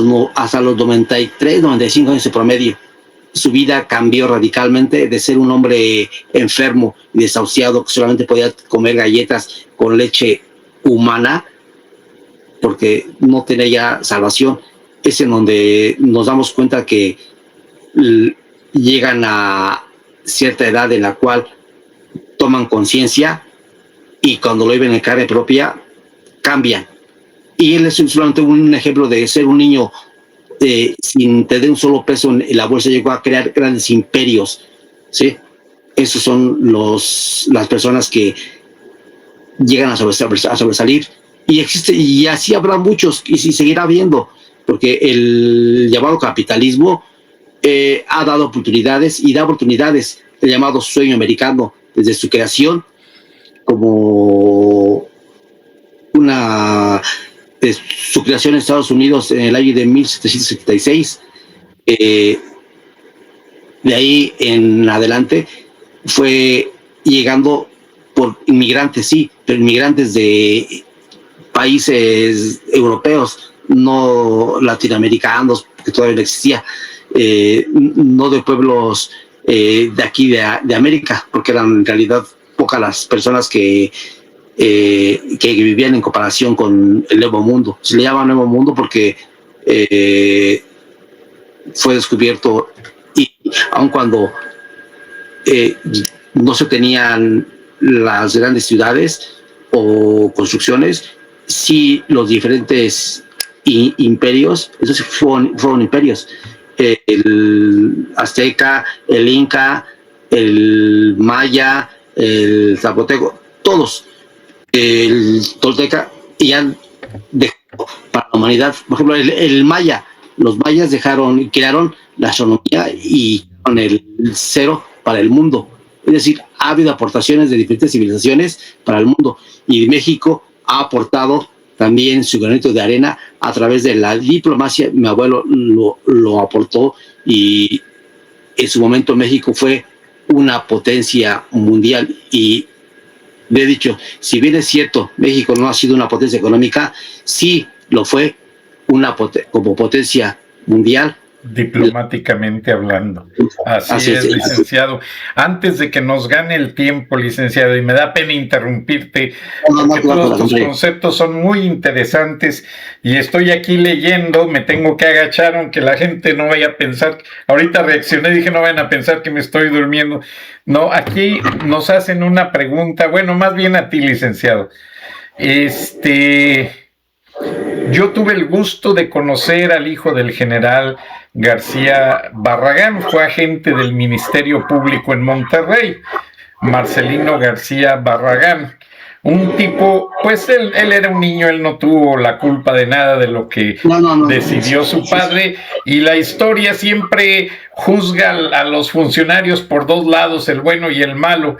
los 93, 95 años de promedio. Su vida cambió radicalmente de ser un hombre enfermo y desahuciado que solamente podía comer galletas con leche humana porque no tenía ya salvación. Es en donde nos damos cuenta que llegan a cierta edad en la cual toman conciencia, y cuando lo viven en carne propia cambian. Y él es solamente un ejemplo de ser un niño sin tener un solo peso en la bolsa, llegó a crear grandes imperios, ¿sí? Esos son las personas que llegan a sobresalir, y existe, y así habrá muchos, y seguirá habiendo, porque el llamado capitalismo ha dado oportunidades y da oportunidades. El llamado sueño americano, desde su creación como su creación en Estados Unidos en el año de 1776, de ahí en adelante fue llegando por inmigrantes, sí, pero inmigrantes de países europeos, no latinoamericanos, que todavía no existía, no de pueblos de aquí de América, porque eran en realidad pocas las personas que vivían en comparación con el Nuevo Mundo. Se le llama Nuevo Mundo porque fue descubierto, y aun cuando no se tenían las grandes ciudades o construcciones, sí los diferentes imperios, esos sí fueron imperios, el azteca, el inca, el maya, el zapoteco, todos, el tolteca, y han dejado para la humanidad, por ejemplo, el maya, los mayas crearon la astronomía y con el cero para el mundo. Es decir, ha habido aportaciones de diferentes civilizaciones para el mundo, y México ha aportado también su granito de arena a través de la diplomacia. Mi abuelo lo aportó, y en su momento México fue una potencia mundial. Y le he dicho, si bien es cierto, México no ha sido una potencia económica, sí lo fue como potencia mundial diplomáticamente hablando. Así es, licenciado. Antes de que nos gane el tiempo, licenciado, y me da pena interrumpirte, porque todos tus conceptos son muy interesantes y estoy aquí leyendo, me tengo que agachar aunque la gente no vaya a pensar, ahorita reaccioné, dije no vayan a pensar que me estoy durmiendo. No, aquí nos hacen una pregunta, bueno, más bien a ti, licenciado. Yo tuve el gusto de conocer al hijo del general García Barragán, fue agente del Ministerio Público en Monterrey, Marcelino García Barragán. Un tipo, pues él era un niño, él no tuvo la culpa de nada de lo que decidió su padre, y la historia siempre juzga a los funcionarios por dos lados, el bueno y el malo.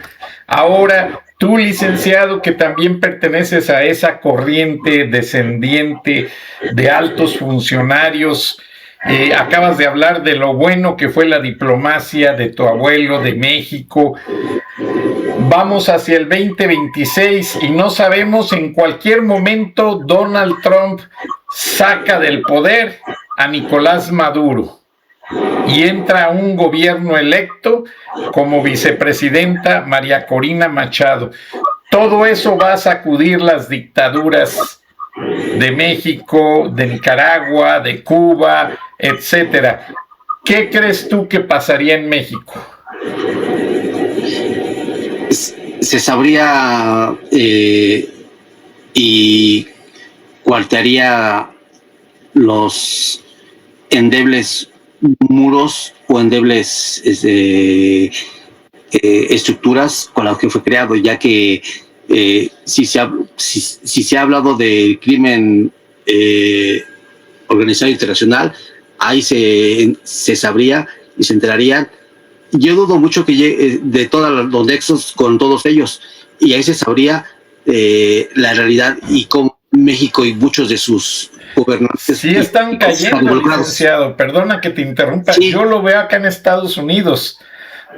Ahora, tú, licenciado, que también perteneces a esa corriente descendiente de altos funcionarios, acabas de hablar de lo bueno que fue la diplomacia de tu abuelo de México. Vamos hacia el 2026 y no sabemos, en cualquier momento Donald Trump saca del poder a Nicolás Maduro y entra un gobierno electo como vicepresidenta María Corina Machado. Todo eso va a sacudir las dictaduras de México, de Nicaragua, de Cuba, etcétera. ¿Qué crees tú que pasaría en México? Se sabría y cuartearía los endebles muros o endebles estructuras con las que fue creado, ya que si se ha hablado del crimen organizado internacional, ahí se sabría y se enterarían. Yo dudo mucho que llegue de todos los nexos con todos ellos, y ahí se sabría la realidad y cómo México y muchos de sus gobernantes sí están cayendo, licenciado. Perdona que te interrumpa. Sí. Yo lo veo acá en Estados Unidos.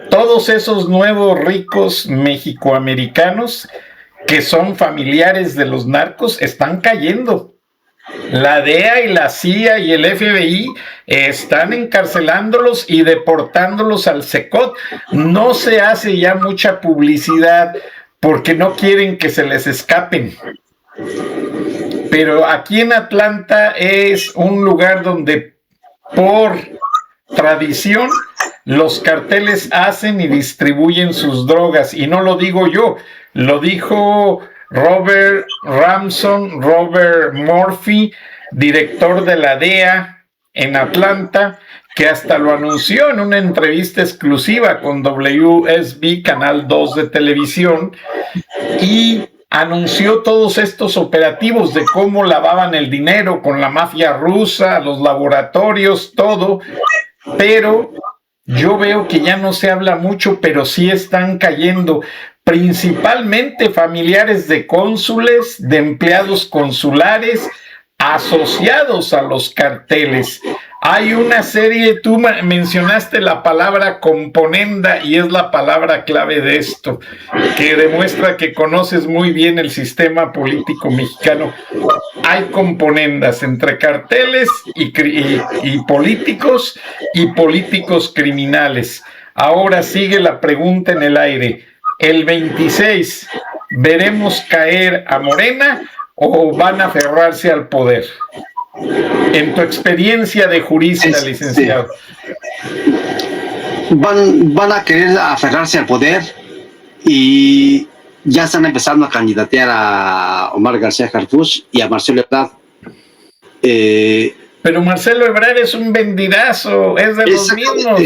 Todos esos nuevos ricos mexicoamericanos que son familiares de los narcos están cayendo. La DEA y la CIA y el FBI están encarcelándolos y deportándolos al CECOT. No se hace ya mucha publicidad porque no quieren que se les escapen. Pero aquí en Atlanta es un lugar donde por tradición los carteles hacen y distribuyen sus drogas. Y no lo digo yo, lo dijo Robert Murphy, director de la DEA en Atlanta, que hasta lo anunció en una entrevista exclusiva con WSB, Canal 2 de televisión, y anunció todos estos operativos de cómo lavaban el dinero con la mafia rusa, los laboratorios, todo, pero yo veo que ya no se habla mucho, pero sí están cayendo, principalmente familiares de cónsules, de empleados consulares, asociados a los carteles. Hay una serie, tú mencionaste la palabra componenda y es la palabra clave de esto, que demuestra que conoces muy bien el sistema político mexicano. Hay componendas entre carteles y políticos criminales. Ahora sigue la pregunta en el aire. El 26, ¿veremos caer a Morena o van a aferrarse al poder? En tu experiencia de jurista, licenciado. Van a querer aferrarse al poder y ya están empezando a candidatear a Omar García Harfuch y a Marcelo Ebrard. Pero Marcelo Ebrard es un vendidazo, es de los mismos.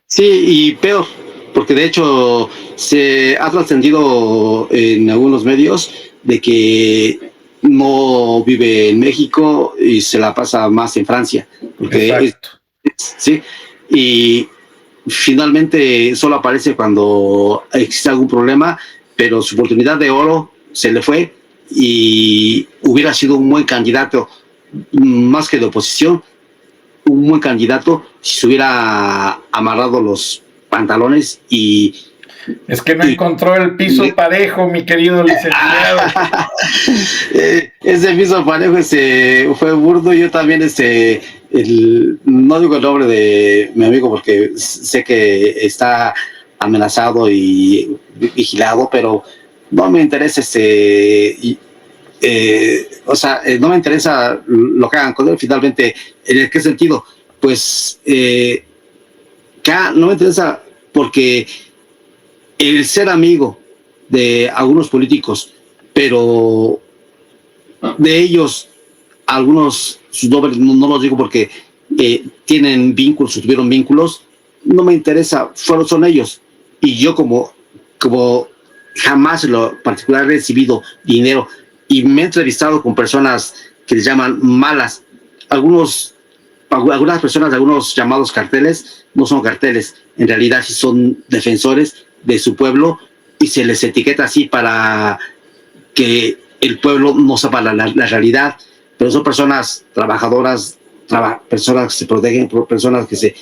Sí, y peor, porque de hecho se ha trascendido en algunos medios de que no vive en México y se la pasa más en Francia. Porque sí, y finalmente solo aparece cuando existe algún problema, pero su oportunidad de oro se le fue y hubiera sido un buen candidato, más que de oposición, un buen candidato si se hubiera amarrado los pantalones y... Es que no encontró el piso parejo, mi querido licenciado. Ese piso parejo fue burdo. Yo también no digo el nombre de mi amigo porque sé que está amenazado y vigilado, pero no me interesa no me interesa lo que hagan con él. Finalmente, ¿en qué sentido? Pues no me interesa porque el ser amigo de algunos políticos, pero de ellos, algunos, sus nombres no los digo porque tienen vínculos o tuvieron vínculos, no me interesa, son ellos. Y yo como jamás en lo particular he recibido dinero y me he entrevistado con personas que les llaman malas. Algunas personas de algunos llamados carteles no son carteles, en realidad sí son defensores de su pueblo y se les etiqueta así para que el pueblo no sepa la realidad, pero son personas trabajadoras, personas que se protegen, personas que se...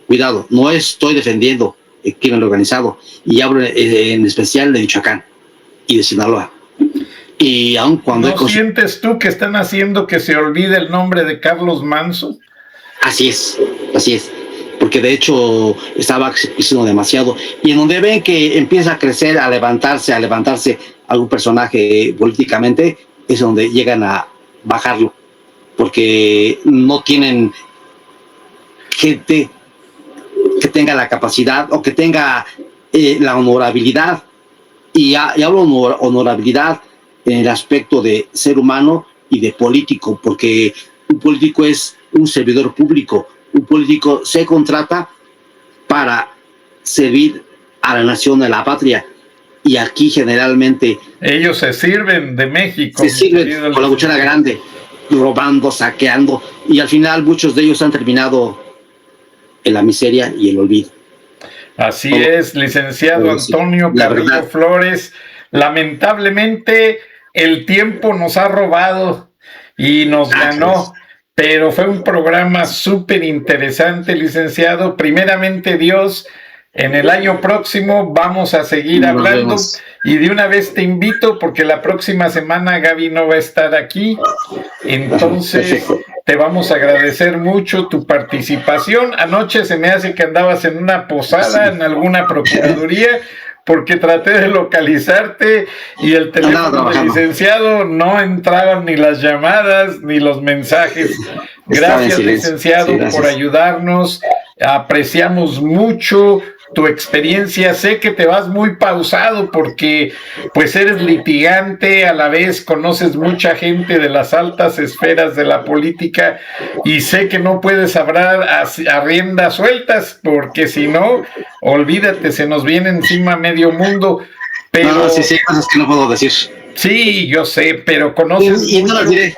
Cuidado, no estoy defendiendo el crimen organizado, y hablo en especial de Michoacán y de Sinaloa. Y aun cuando... ¿No sientes tú que están haciendo que se olvide el nombre de Carlos Manzo? Así es, porque de hecho estaba creciendo demasiado, y en donde ven que empieza a crecer, a levantarse algún personaje políticamente, es donde llegan a bajarlo, porque no tienen gente que tenga la capacidad o que tenga la honorabilidad, y hablo honorabilidad en el aspecto de ser humano y de político, porque un político es un servidor público, un político se contrata para servir a la nación, a la patria, y aquí generalmente ellos se sirven de México, se sirven con la cuchara grande, robando, saqueando, y al final muchos de ellos han terminado en la miseria y el olvido. Así es, licenciado Antonio Carrillo Flores. Lamentablemente el tiempo nos ha robado y nos ganó, pero fue un programa súper interesante, licenciado. Primeramente Dios, en el año próximo vamos a seguir hablando, y de una vez te invito porque la próxima semana Gaby no va a estar aquí, entonces te vamos a agradecer mucho tu participación. Anoche se me hace que andabas en una posada, en alguna procuraduría, porque traté de localizarte y el teléfono del licenciado no entraban ni las llamadas ni los mensajes. Gracias, licenciado, por ayudarnos. Apreciamos mucho tu experiencia. Sé que te vas muy pausado porque pues eres litigante, a la vez conoces mucha gente de las altas esferas de la política, y sé que no puedes hablar a riendas sueltas porque si no, olvídate, se nos viene encima medio mundo. Pero no, sí, cosas que no puedo decir. Sí, yo sé, pero conoces y no las diré.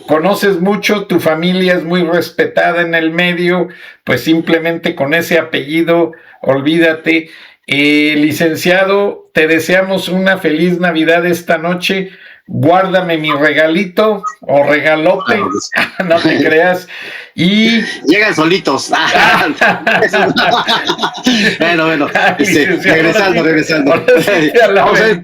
Conoces mucho, tu familia es muy respetada en el medio, pues simplemente con ese apellido, olvídate. Licenciado, te deseamos una feliz Navidad esta noche. Guárdame mi regalito o regalote, no te creas. Y llegan solitos. Bueno. Regresando. Vamos a ir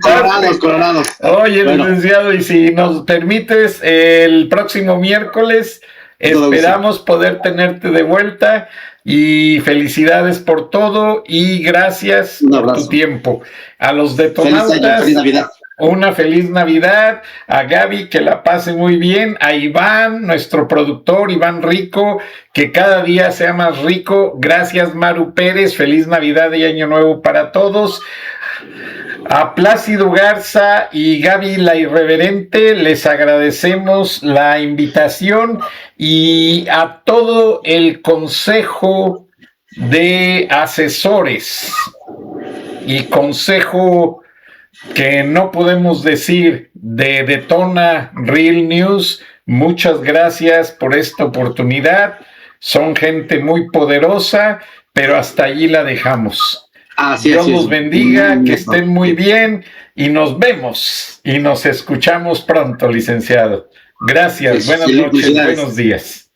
colorados. Oye, licenciado, y si nos permites, el próximo miércoles esperamos poder tenerte de vuelta. Y felicidades por todo y gracias por tu tiempo. A los detonautas, feliz Navidad. Una feliz Navidad. A Gaby, que la pase muy bien. A Iván, nuestro productor, Iván Rico, que cada día sea más rico. Gracias, Maru Pérez. Feliz Navidad y Año Nuevo para todos. A Plácido Garza y Gaby la Irreverente les agradecemos la invitación, y a todo el consejo de asesores y consejo que no podemos decir de Detona Real News, muchas gracias por esta oportunidad. Son gente muy poderosa, pero hasta allí la dejamos. Dios los bendiga, que estén muy bien y nos vemos y nos escuchamos pronto, licenciado. Gracias, buenas noches, buenos días.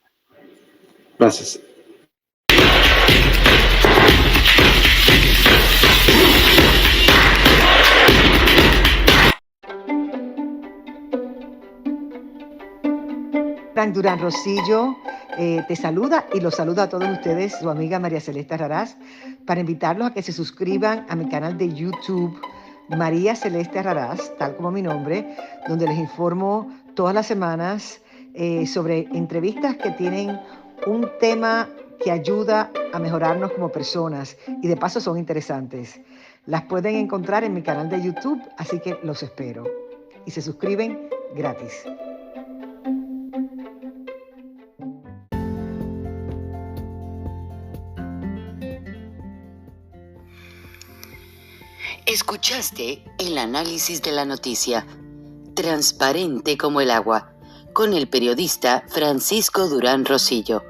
Gracias. Durán Rosillo, te saluda y los saluda a todos ustedes, su amiga María Celeste Raraz, para invitarlos a que se suscriban a mi canal de YouTube, María Celeste Raraz, tal como mi nombre, donde les informo todas las semanas sobre entrevistas que tienen un tema que ayuda a mejorarnos como personas y de paso son interesantes. Las pueden encontrar en mi canal de YouTube, así que los espero. Y se suscriben gratis. Escuchaste el análisis de la noticia, transparente como el agua, con el periodista Francisco Durán Rosillo.